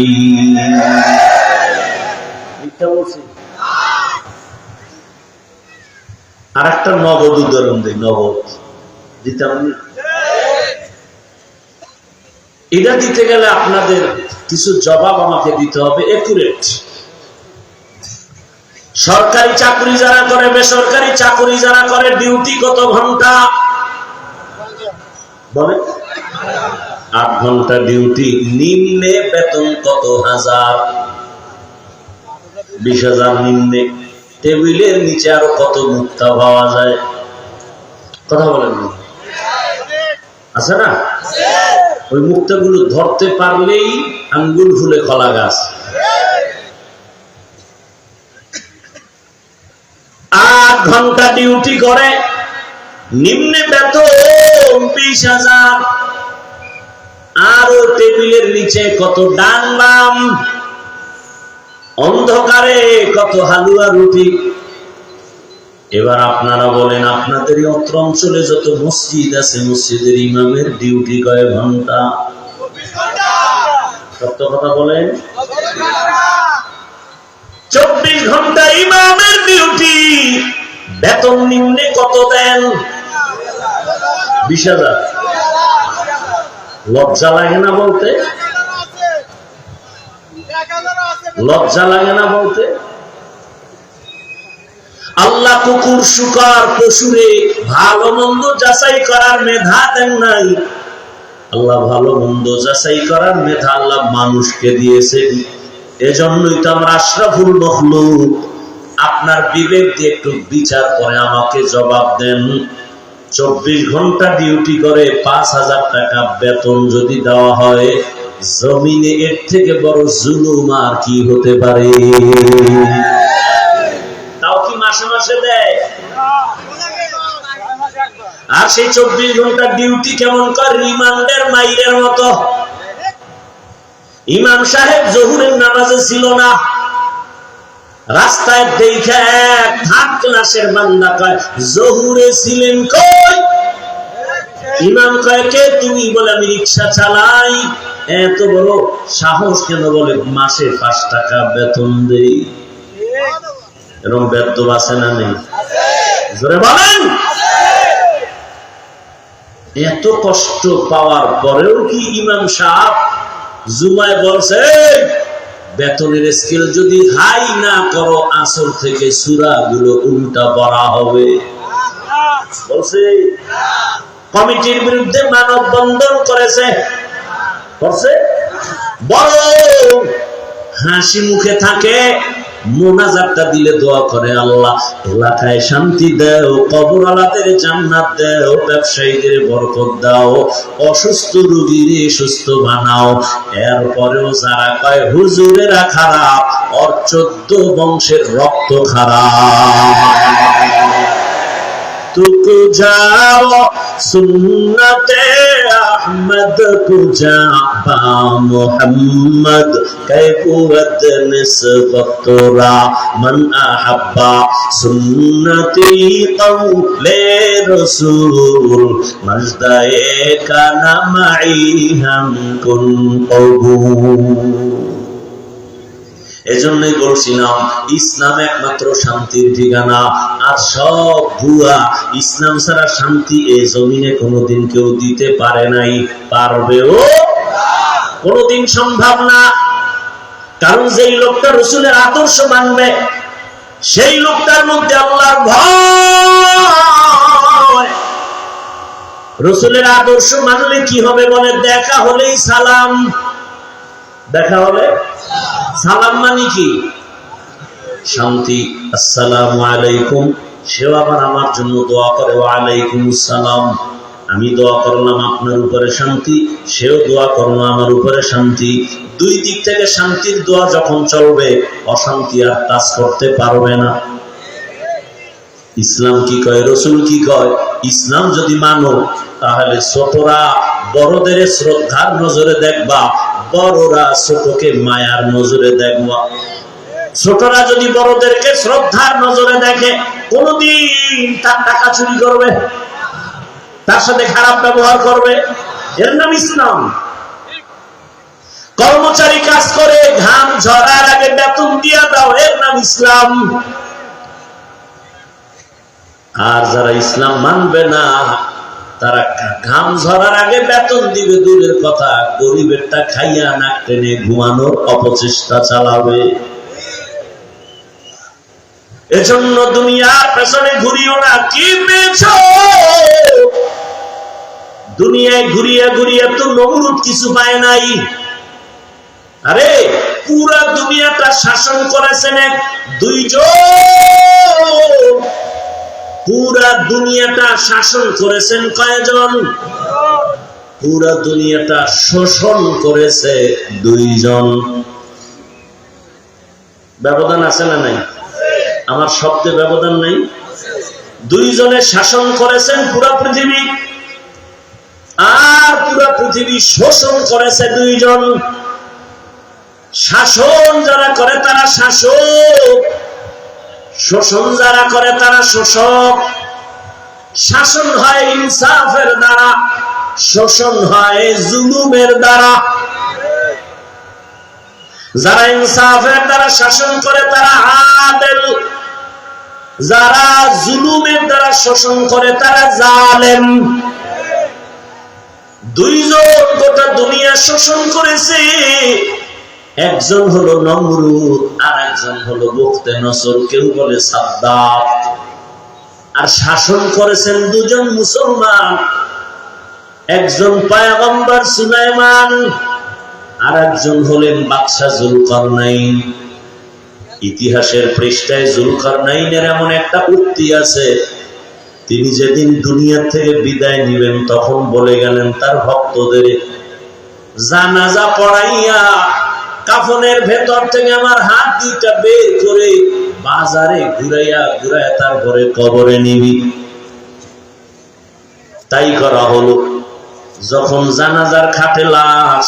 আর একটা নগদ উদাহরণ দিই, নগদ দিতাম। এটা দিতে গেলে আপনাদের কিছু জবাব আমাকে দিতে হবে, একুরেট। সরকারি চাকরি যারা করে, বেসরকারি চাকরি যারা করে, ডিউটি কত ঘন্টা বলে? 8 ঘন্টা ডিউটি। নিম্নে বেতন কত হাজার? 20,000 নিম্নে। টেবিলের নিচে আরো কত মুক্তা পাওয়া যায়? কথা বলেন না, আছে না? ওই মুক্তাগুলো ধরতে পারলেই আঙ্গুল ফুলে কলা গাছ। 8 ঘন্টা ডিউটি করে, নিম্নে বেতন 20,000। আরো টেবিলের নিচে কত ডান বাম, অন্ধকারে কত হালুয়া রুটি। এবার আপনারা বলেন, আপনাদের অত্র অঞ্চলে যত মসজিদ আছে, মসজিদের ইমামের ডিউটি কয় ঘন্টা? সত্য কথা বলেন। ঘন্টা ইমামের ডিউটি, বেতন নিম্নে কত দেন? 20,000। লজ্জা লাগে না বলতে? লজ্জা লাগে না বলতে? আল্লাহ কুকুর শুকর পশুরে ভালো মন্দ যাচাই করার মেধা দেন নাই। আল্লাহ ভালো মন্দ যাচাই করার মেধা আল্লাহ মানুষকে দিয়েছেন। এজন্যই তো আমরা আশরাফুল মখলুক। আপনার বিবেক দিয়ে একটু বিচার করে আমাকে জবাব দেন। 24 ঘন্টা ডিউটি করে 5,000 টাকা বেতন যদি দেওয়া হয়, জমিনে এর থেকে বড় জুলুম আর কি হতে পারে? তাও কি মাসে মাসে দেয়? আর সেই 24 ঘন্টা ডিউটি কেমন কর? রিমান্ডের মাইরের মতো। ইমাম সাহেব জোহরের নামাজে ছিল না, রাস্তায় দেখে এক থার্ড ক্লাসের বান্দা কয়, জোহরে ছিলেন কই? ইমাম কয়, কে তুমি? বলে, আমি রিক্সা চালাই। এত বড় সাহস কেন? বলে, মাসে 5 টাকা বেতন দেই। এরকম বেদ্য আছে না নেই? জোরে বলেন। এত কষ্ট পাওয়ার পরেও কি ইমাম সাহেব জুমায় বলছে, বেতনের স্কেল যদি হাই না করো, আসর থেকে সূরা গুলো উল্টা পড়া হবে? বলছে। কমিটির বিরুদ্ধে মানববন্ধন করেছে? করছে? বড় হাসি মুখে থাকে, মোনাজাতটা দিলে দোয়া করে, আল্লাহ এলাকায় শান্তি দাও, কবরওয়ালাদের জান্নাত দাও, ব্যবসায়ীদের বরকত দাও, অসুস্থ রোগীর সুস্থ বানাও। এরপরেও যারা কয় হুজুরেরা খারাপ, ওর 14 বংশের রক্ত খারাপ। तुको जाओ सुन्नते अहमद को जाबा मोहम्मद कैफुवत निस्बतोरा मन अहब्बा सुन्नती कौले रसूल मजदाए का नमाई हम कुन कबूल। এজন্যই বলছিলাম, ইসলাম একমাত্র শান্তির ঠিকানা, আর সব ভুয়া। ইসলাম ছাড়া শান্তি এই জমিনে কোনোদিন কেউ দিতে পারে নাই, পারবেও কোনোদিন সম্ভব না। কারণ যেই লোকটা রাসূলের আদর্শ মানবে, সেই লোকটার মধ্যে আল্লাহর ভয়। রাসূলের আদর্শ মানলে কি হবে? বলে, দেখা হলেই সালাম। দেখা হলে সালাম মানে কি? শান্তি। আসসালামু আলাইকুম। সেও আবার আমার জন্য দোয়া করে, ওয়া আলাইকুম আসসালাম। আমি দোয়া করলাম আপনার উপরে শান্তি, সেও দোয়া করলো আমার উপরে শান্তি। দুই দিক থেকে শান্তির দোয়া যখন চলবে, অশান্তি আর টাচ করতে পারবে না। ইসলাম কি কয়? রাসূল কি কয়? ইসলাম যদি মানো, তাহলে ছোটরা বড়দের শ্রদ্ধার নজরে দেখবা, বড়রা ছোটকে মায়ার নজরে দেখবা। ছোটরা যদি বড়দেরকে শ্রদ্ধার নজরে দেখে, কোনদিন তার টাকা চুরি করবে, তার সাথে খারাপ ব্যবহার করবে? এর নাম ইসলাম। কর্মচারী কাজ করে, ঘাম ঝরার আগে বেতন দিয়া দাও, এর নাম ইসলাম। আর যারা ইসলাম মানবে না, তারা ঘাম ঝরার আগে বেতন দিবে দূরের কথা, গরিবেরটা খাইয়া নাক টেনে ঘুমানোর অপচেষ্টা চালাবে। এজন্য দুনিয়ার পেছনে ঘুরিও না। কি পেয়েছো? দুনিয়ায় ঘুরিয়ে ঘুরিয়ে তো নমরুদ কিছু পায় নাই। আরে পুরা দুনিয়াটা শাসন করেছেন দুইজন। পুরা দুনিয়াটা শাসন করেছেন কয়জন? পুরা দুনিয়াটা শোষণ করেছে দুইজন। ব্যবধান আছে না নাই? আমার শব্দে ব্যবধান নাই? দুইজনে শাসন করেছেন পুরা পৃথিবী, আর পুরা পৃথিবী শোষণ করেছে দুইজন। শাসন যারা করে তারা শাসক, শোষণ যারা করে তারা শোষক। শাসন হয় ইনসাফের দ্বারা, শোষণ হয় জুলুমের দ্বারা। যারা ইনসাফের দ্বারা শাসন করে তারা আদেল, যারা জুলুমের দ্বারা শাসন করে তারা জালেম। দুইজন গোটা দুনিয়া শাসন করেছে, একজন হলো নমরুদ আর একজন হলো বুখতে নসর, কেউ বলে সাদ্দাত। আর শাসন করেছেন দুজন মুসলমান, একজন পয়গম্বর সুলাইমান আর একজন হলেন বাদশা জুলকারনাইন। ইতিহাসের পৃষ্ঠায় জুলকারনাইনের এমন একটা উক্তি আছে, তিনি যেদিন দুনিয়া থেকে বিদায় নিবেন তখন বলে গেলেন তার ভক্তদের, জানাজা পড়াইয়া কাফনের ভেতর থেকে আমার হাত দুইটা বের করে বাজারে ঘুরাইয়া ঘুরাইয়া তারপরে কবরে নিবি। তাই করা হলো। যখন জানাজার খাটে লাশ,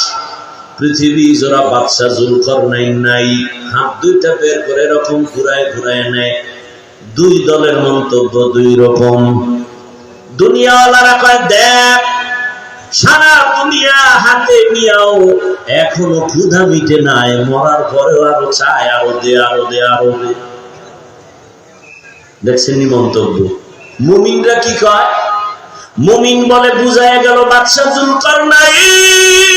পৃথিবী জোড়া বাদশা জুলকারনাইন নাই, হাত দুইটা বের করে এরকম ঘুরায় ঘুরায় নেয়। দুই দলের মন্তব্য দুই রকম। দুনিয়াওয়ালারা কয়, দেখ সারা দুনিয়া হাতে নিয়েও এখনো ক্ষুধা মিটে নাই, মরার পরেও আরো চায়, আরো দে আরো দে আরো দে। দেখছেন মন্তব্য। মুমিনরা কি কয়? মুমিন বলে, বুঝায় গেল বাদশা জুলকারনাইন,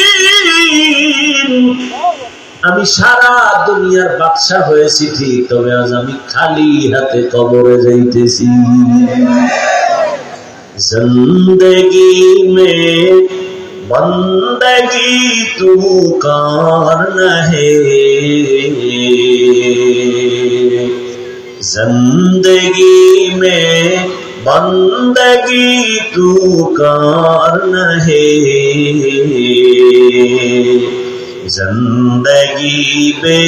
আমি সারা দুনিয়ার বাদশা হয়েছি ঠিক, তবে আজ আমি খালি হাতে কবরে যাইতেছি। জিন্দেগি মে বন্দগি তু করনা হে, জিন্দেগি মে বন্দগি তু করনা হে, जिंदगी बे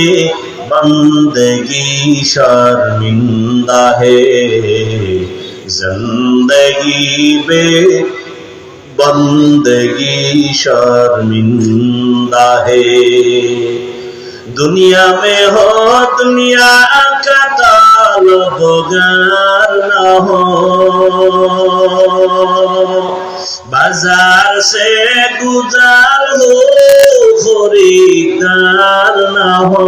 बंदगी शर्मिंदा है, जिंदगी बे बंदगी शर्मिंदा है। दुनिया में हो दुनिया का ताल्लुकार न हो, बाजार से गुजार हो खरीदार न हो।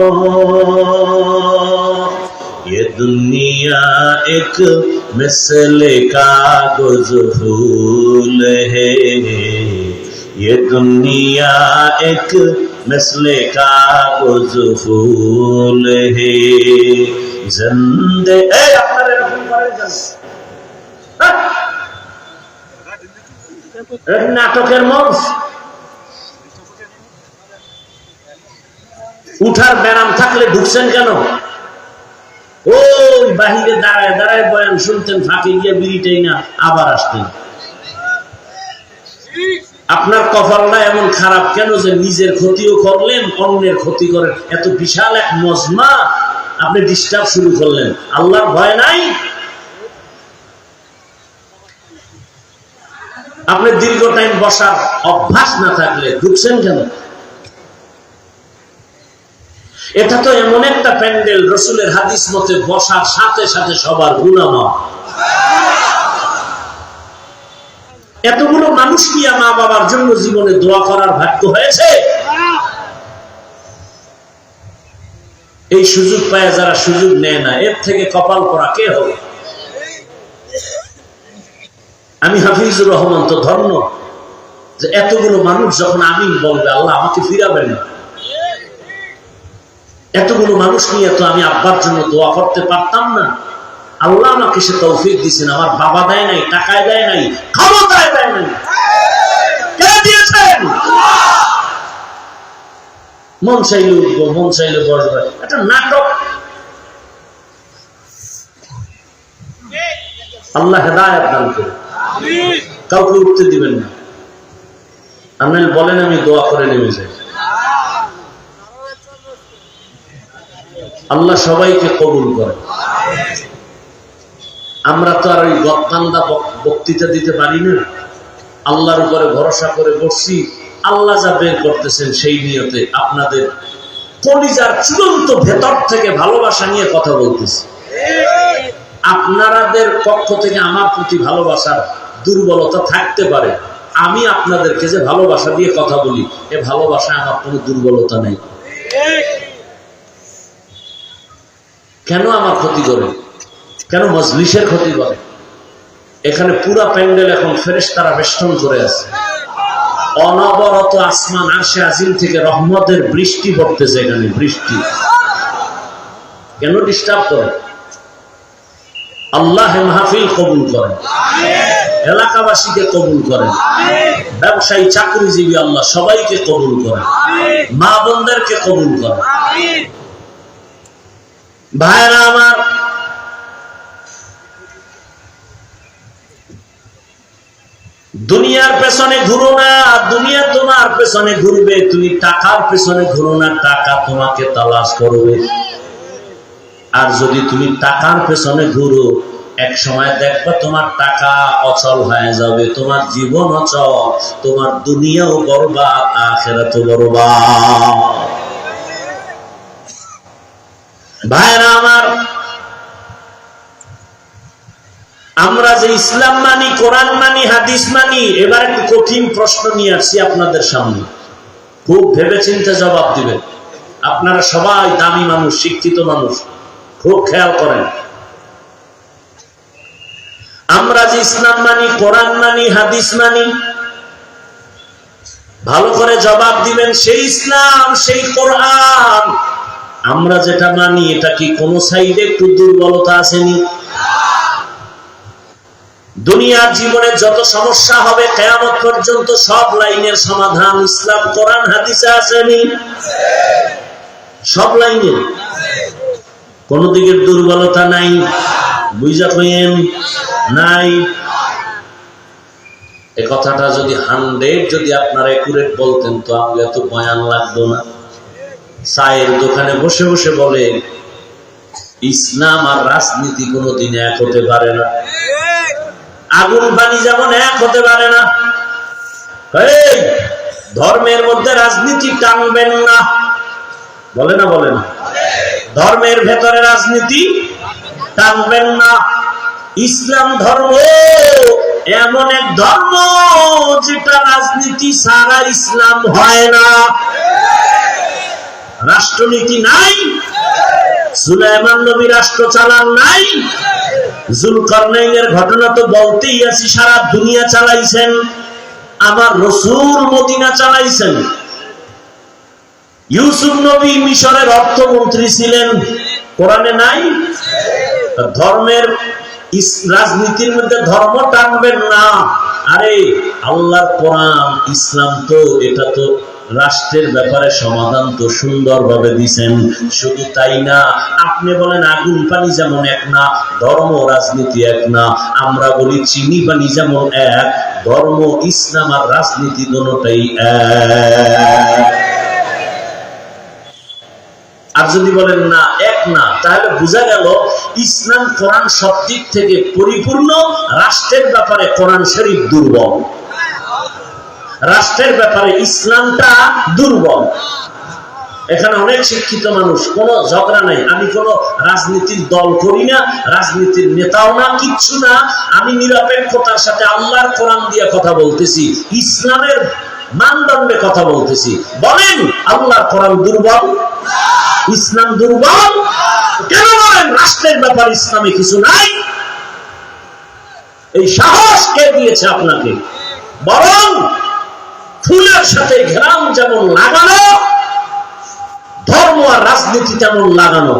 ये दुनिया एक मिसले कागज फूल है, ये दुनिया एक मिसले कागज फूल है। जिंदे नाटकेर मंच, উঠার ব্যারাম থাকলে ঢুকছেন কেন? ওই বাহিরে দাঁড়ায় দাঁড়ায় বয়ান শুনতেন, ফাঁকে গিয়ে বিড়িটাই না আবার আসতেন। আপনার কপালটা এমন খারাপ কেন যে নিজের ক্ষতিও করলেন, অন্যের ক্ষতি করেন? এত বিশাল এক মজমা আপনি ডিস্টার্ব শুরু করলেন। আল্লাহর ভয় নাই? আপনি দীর্ঘ টাইম বসার অভ্যাস না থাকলে ঢুকছেন কেন? এটা তো এমন একটা প্যান্ডেল, রসুলের হাদিস মতে বসার সাথে সাথে সবার গুনাহ মাফ। এতগুলো মানুষ নিয়ে মা বাবার জন্য জীবনে দোয়া করার ভাগ্য হয়েছে? এই সুযোগ পায় যারা সুযোগ নেয় না, এর থেকে কপাল পরা কে হবে? আমি হাফিজুর রহমান তো ধন্য যে এতগুলো মানুষ যখন আমিন বলবে, আল্লাহ আমাকে ফিরাবেন না। এতগুলো মানুষ নিয়ে তো আমি আব্বার জন্য দোয়া করতে পারতাম না। আল্লাহ আমাকে সে তৌফিক দিয়েছেন। আমার বাবা দেয় নাই, টাকায় দেয় নাই, ক্ষমতায় দেয় নাই, কে দিয়েছেন? মন চাইলে উঠবো, মন চাইলে বসবে, এটা নাটক। আল্লাহ হেদায়েত দান করে, কাউকে উঠতে দিবেন না। আপনি বলেন আমি দোয়া করে নেমে যাই। আল্লাহ সবাইকে কবুল করে। আমরা তো আর ওই গপ্পান্দা বক্তৃতা দিতে পারি না। আল্লাহর উপরে ভরসা করে বসছি, আল্লাহ যা বের করতেছেন সেই নিয়তে আপনাদের কলিজার চূড়ান্ত ভেতর থেকে ভালোবাসা নিয়ে কথা বলতেছি। আপনাদের পক্ষ থেকে আমার প্রতি ভালোবাসার দুর্বলতা থাকতে পারে, আমি আপনাদেরকে যে ভালোবাসা দিয়ে কথা বলি, এ ভালোবাসায় আমার কোনো দুর্বলতা নেই। কেন আমার ক্ষতি করে, কেন মজলিসের ক্ষতি করে? এখানে পুরা প্যান্ডেল এখন ফেরেশতারা বেষ্টন করে আছে, অনবরত আসমান আরশে আজিম থেকে রহমতের বৃষ্টি পড়তেছে। এখানে বৃষ্টি কেন ডিস্টার্ব করে? আল্লাহ মাহফিল কবুল করেন, এলাকাবাসীকে কবুল করেন, ব্যবসায়ী চাকরিজীবী আল্লাহ সবাইকে কবুল করেন, মা বোনদেরকে কবুল করেন। ভাইরা আমার, দুনিয়ার পেছনে ঘুরো না, দুনিয়া তোমার পেছনে ঘুরবে। তুমি টাকার পেছনে ঘুরো না, টাকা তোমাকে তালাশ করবে। আর যদি তুমি টাকার পেছনে ঘুরো, এক সময় দেখবা তোমার টাকা অচল হয়ে যাবে, তোমার জীবন অচল, তোমার দুনিয়াও বরবাদ, আখিরাতও বরবাদ। ভাইরা আমার, আমরা যে ইসলাম মানি, কোরআন মানি, হাদিস মানি, এবার একটু কঠিন প্রশ্ন নিয়ে আসছি আপনাদের সামনে। খুব ভেবেচিন্তে জবাব দিবেন। আপনারা সবাই দামি মানুষ, শিক্ষিত মানুষ, খুব খেয়াল করেন। আমরা যে ইসলাম মানি, কোরআন মানি, হাদিস মানি, ভালো করে জবাব দিবেন। সেই ইসলাম, সেই কোরআন আমরা যেটা মানি, এটা কি কোন সাইডে একটু দুর্বলতা আসেনি? দুনিয়ার জীবনে যত সমস্যা হবে কিয়ামত পর্যন্ত সব লাইনের সমাধান ইসলাম, কোরআন, হাদিসে আসেনি? সব লাইনে কোন দিকের দুর্বলতা নাই, বুঝা কইেন নাই। এই কথাটা যদি 100 যদি আপনারা একুরেট বলতেন, তো আমি এত বয়ান লাগতো না। চায়ের দোকানে বসে বসে বলে ইসলাম আর রাজনীতি কোনোদিন এক হতে পারে না, আগুন পানি যেমন এক হতে পারে না। এই ধর্মের মধ্যে রাজনীতি টানবেন না, বলে না? বলে না? ধর্মের ভেতরে রাজনীতি টানবেন না। ইসলাম ধর্ম এমন এক ধর্ম যেটা রাজনীতি ছাড়া ইসলাম হয় না। রাষ্ট্রনীতি নাই, সুলাইমান নবী রাষ্ট্র চালান নাই। জুলকারনাইনের ঘটনা তো বলতেই আছি, সারা দুনিয়া চালাইছেন। আমার রাসূল মদিনা চালাইছেন। ইউসুফ নবী মিশরের অর্থমন্ত্রী ছিলেন, কোরআনে নাই? ধর্মের রাজনীতির মধ্যে ধর্ম টানবেন না। আরে আল্লাহর কোরআন, ইসলাম তো এটা তো রাষ্ট্রের ব্যাপারে সমাধান তো সুন্দরভাবে দিছেন। শুধু তাই না, আপনি বলেন আগুন পানি যেমন এক না, ধর্ম রাজনীতি এক না। আমরা বলি চিনি পানি যেমন এক, ধর্ম, ইসলাম আর রাজনীতি দুটোটাই এক। আর যদি বলেন না এক না, তাহলে বোঝা গেল ইসলাম কোরআন সব দিক থেকে পরিপূর্ণ, রাষ্ট্রের ব্যাপারে কোরআন শরীফ দুর্বল, রাষ্ট্রের ব্যাপারে ইসলামটা দুর্বল। এখানে অনেক শিক্ষিত মানুষ, কোন ঝগড়া নাই। আমি কোন রাজনীতির দল করি না, রাজনীতির নেতাও না, কিচ্ছু না। আমি নিরপেক্ষতার সাথে আল্লাহর কোরআন দিয়ে কথা বলতেছি, ইসলামের মানদণ্ডে কথা বলতেছি। বলেন আল্লাহর কোরআন দুর্বল, ইসলাম দুর্বল? কেন বলেন রাষ্ট্রের ব্যাপারে ইসলামে কিছু নাই? এই সাহস কে দিয়েছে আপনাকে? বরং ফুলের সাথে ঘেরাম যেমন লাগানো, ধর্ম আর রাজনীতি তেমন লাগানো।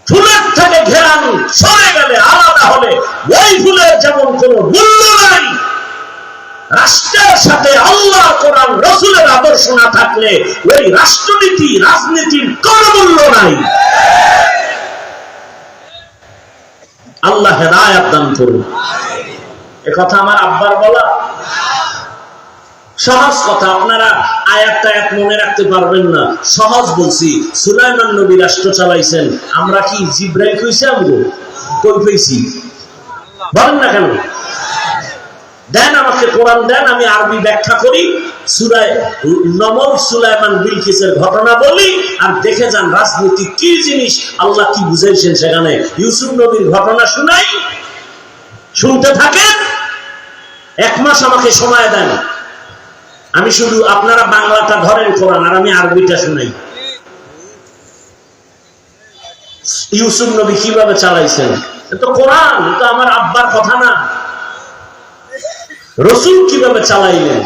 ফুলের থেকে ঘেরাম সরে গেলে, আলাদা হলে, ওই ফুলের যেমন কোনো মূল্য নাই, রাষ্ট্রের সাথে আল্লাহ, কোরআন, রাসূলের আদর্শ না থাকলে ওই রাষ্ট্রনীতি, রাজনীতির কোনো মূল্য নাই। আল্লাহ হেদায়েত দান করুন। একথা আমার আব্বার বলা, সহজ কথা। আপনারা আয়াতটা এক মনে রাখতে পারবেন না, সহজ বলছি। সুলাইমান নবী রাষ্ট্র চালাইছেন, আমরা কি জিব্রাইল কইছি? আমগো কই পেয়েছি? বলেন না কেন? দেন আমাকে কোরআন দেন, আমি আরবি ব্যাখ্যা করি, সূরা নমল সুলাইমান বিলকিসের ঘটনা বলি, আর দেখে যান রাজনীতি কি জিনিস, আল্লাহ কি বুঝাইছেন সেখানে। ইউসুফ নবীর ঘটনা শুনাই, শুনতে থাকেন। 1 মাস আমাকে সময় দেন, আমি শুধু, আপনারা বাংলাটা ধরেন কোরআন, আর আমি আরবিটা শুনাই। ইউসুফ নবী কিভাবে চালাইছেন, এটা কোরআন, এটা আমার আব্বার কথা না। রসুল কিভাবে চালাইলেন,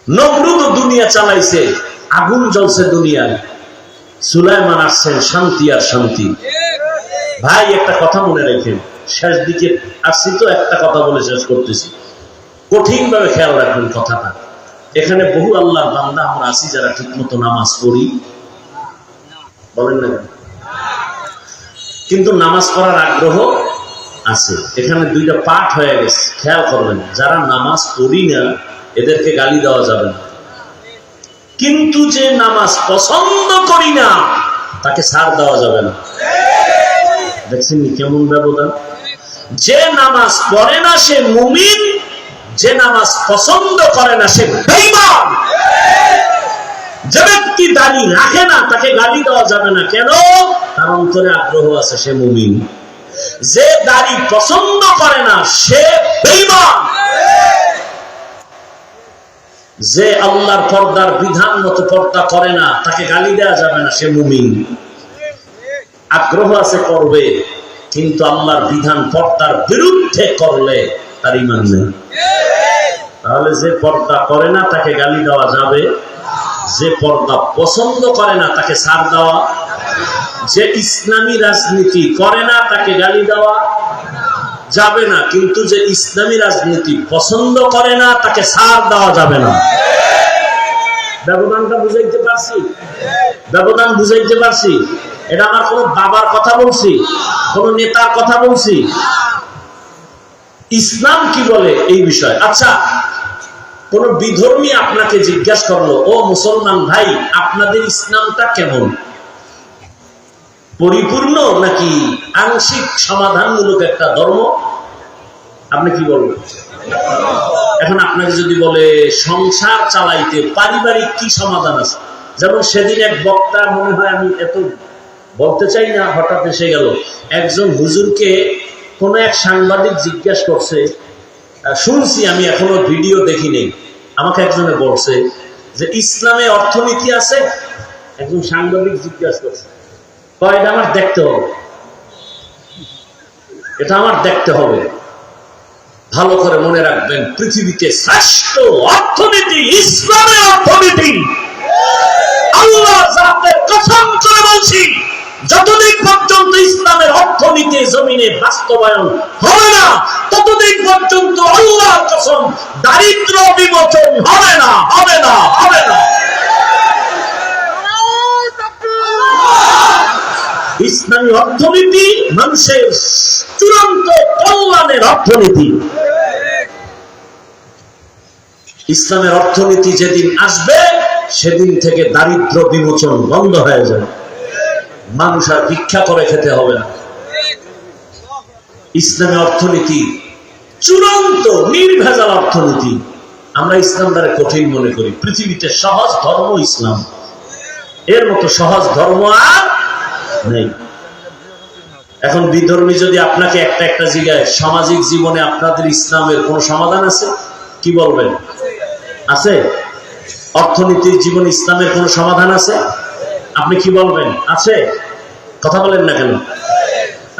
নমরুদ দুনিয়া চালাইছে, আগুন জ্বলছে দুনিয়ায়, সুলাইমান আসছেন শান্তি আর শান্তি। ভাই একটা কথা মনে রাখেন, শেষ দিকে আসছি তো, একটা কথা বলে শেষ করতেছি, কঠিন ভাবে খেয়াল রাখবেন কথাটা। এখানে বহু আল্লাহর বান্দা আমরা আছি যারা ঠিক মতো নামাজ পড়ি, বলেন না, কিন্তু নামাজ পড়ার আগ্রহ আছে। এখানে দুইটা পাঠ হয়ে গেছে, খেয়াল করবেন। যারা নামাজ পড়ি না এদেরকে গালি দেওয়া যাবে না, কিন্তু যে নামাজ পছন্দ করি না তাকে ছাড় দেওয়া যাবে না। দেখছেন কেমন ব্যবধান? যে নামাজ পড়ে না সে মুমিন, যে নামাজ পছন্দ করে না সে বেঈমান। যে ব্যক্তি দাড়ি রাখে না তাকে গালি দেওয়া যাবে না, কেন? তার অন্তরে আগ্রহ আছে, সে মুমিন। যে দাড়ি পছন্দ করে না সে বেঈমান। যে আল্লাহর পর্দার বিধান মতো পর্দা করে না তাকে গালি দেওয়া যাবে না, সে মুমিন। আগ্রহ আছে করবে, কিন্তু আল্লাহর বিধান পর্দার বিরুদ্ধে করলে তার ঈমান নেই। তাহলে যে পর্দা করে না তাকে গালি দেওয়া যাবে, যে পর্দা পছন্দ করে না তাকে ছাড় দেওয়া, যে ইসলামী রাজনীতি করে না তাকে গালি দেওয়া যাবে না, কিন্তু যে ইসলামী রাজনীতি পছন্দ করে না তাকে ছাড় দেওয়া যাবে না। ব্যবধানটা বুঝাইতে পারছি? ব্যবধান বুঝাইতে পারছি? এটা আমার কোন বাবার কথা বলছি, কোন নেতার কথা বলছি? ইসলাম কি বলে এই বিষয়? আচ্ছা, কোন বিধর্মী আপনাকে জিজ্ঞাসা করলো, ও মুসলমান ভাই, আপনাদের ইসলামটা কেমন, পরিপূর্ণ নাকি আংশিক সমাধানমূলক একটা ধর্ম? আপনি কি বলবেন? এখন আপনাকে যদি বলে সংসার চালাইতে পারিবারিক কি সমাধান আছে, যেমন সেদিন এক বক্তা, মনে হয় আমি এত বলতে চাই না, হঠাৎ এসে গেল, একজন হুজুরকে কোন এক সাংবাদিক জিজ্ঞাসা করছে, শুনছি আমি, এখনো ভিডিও দেখি নেই, আমাকে একজনে বলছে যে ইসলামে অর্থনীতি আছে। একজন সাংবাদিক জিজ্ঞাসা করছে, এটা আমার দেখতে হবে, এটা আমার দেখতে হবে। ভালো করে মনে রাখবেন, পৃথিবীতে শ্রেষ্ঠ অর্থনীতি ইসলামের অর্থনীতি। আল্লাহ জাতের কসম করে বলছি, যতদিন পর্যন্ত ইসলামের অর্থনীতি জমিনে বাস্তবায়ন হবে না, ততদিন পর্যন্ত আল্লাহর কসম দারিদ্র বিমোচন হবে না, হবে না, হবে না। ইসলামী অর্থনীতি মানুষের চূড়ান্ত কল্যাণের অর্থনীতি। ইসলামের অর্থনীতি যেদিন আসবে সেদিন থেকে দারিদ্র বিমোচন বন্ধ হয়ে যাবে, মানুষ আর ভিক্ষা করে খেতে হবে না। ইসলামী অর্থনীতি চূড়ান্ত নির্ভেজাল অর্থনীতি। আমরা ইসলাম দ্বারা কঠিন মনে করি, পৃথিবীতে সহজ ধর্ম ইসলাম, এর মতো সহজ ধর্ম আর নেই। এখন বিধর্মী যদি আপনাকে একটা একটা জায়গায় সামাজিক জীবনে আপনাদের ইসলামের কোন সমাধান আছে, কি বলবেন? আছে? অর্থনীতির জীবনে ইসলামের কোন সমাধান আছে? আপনি কি বলবেন? আছে? কথা বলেন না কেন?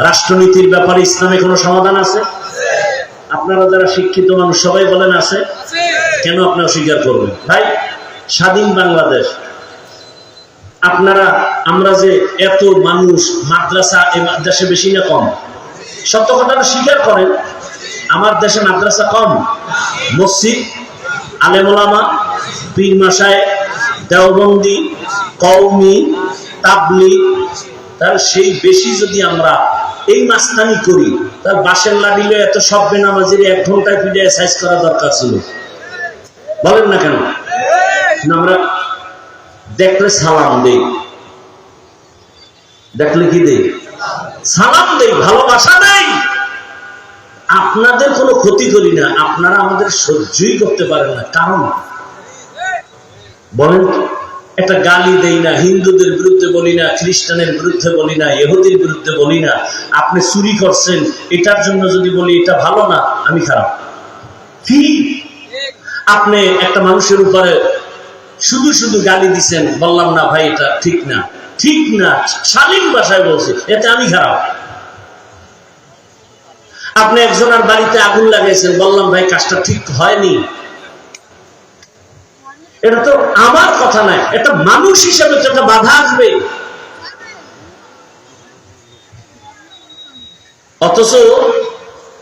রাষ্ট্রনীতির ব্যাপারে ইসলামে কোন সমাধান আছে? আপনারা যারা শিক্ষিত মানুষ সবাই বলেন আছে। কেন আপনি অস্বীকার করবেন? ভাই, স্বাধীন বাংলাদেশ, আপনারা আমরা যে এত মানুষ, মাদ্রাসা এ দেশে বেশি না কম? সত্য কথাটা স্বীকার করেন, আমার দেশে মাদ্রাসা কম, মসজিদ, আলেম ওলামা, পীর মাসায়, দেওবন্দি, কওমি, তাবলীগ, তার সেই বেশি যদি আমরা এই মাস্তানি করি, তার বাসের লাডিলে এত সব বেনামাজির 1 ঘন্টায় পিডিয়ে সাইজ করা দরকার ছিল। বলেন না কেন? আমরা দেখলে সালাম দেই, দেখলে কি দেই? সালাম দেই, ভালোবাসা দেই। আপনাদের কোনো ক্ষতি করি না, আপনারা আমাদের সহ্যই করতে পারেন না, কারণ বলেন, একটা গালি দেই না, হিন্দুদের বিরুদ্ধে বলি না, খ্রিস্টানের বিরুদ্ধে বলি না, ইহুদির বিরুদ্ধে বলি না। আপনি চুরি করছেন এটার জন্য যদি বলি এটা ভালো না, আমি খারাপ। কি আপনি একটা মানুষের উপরে শুধু শুধু গালি দিচ্ছেন, বললাম না ভাই এটা ঠিক না, ঠিক না, শালীন ভাষায় বলছি, এতে আমি খারাপ। আপনি একজনের বাড়িতে আগুন লাগাইছেন, বললাম ভাই কাজটা ঠিক হয়নি, এটা তো আমার কথা নাই, এটা মানুষ হিসেবে তো একটা বাধা আসবে। অথচ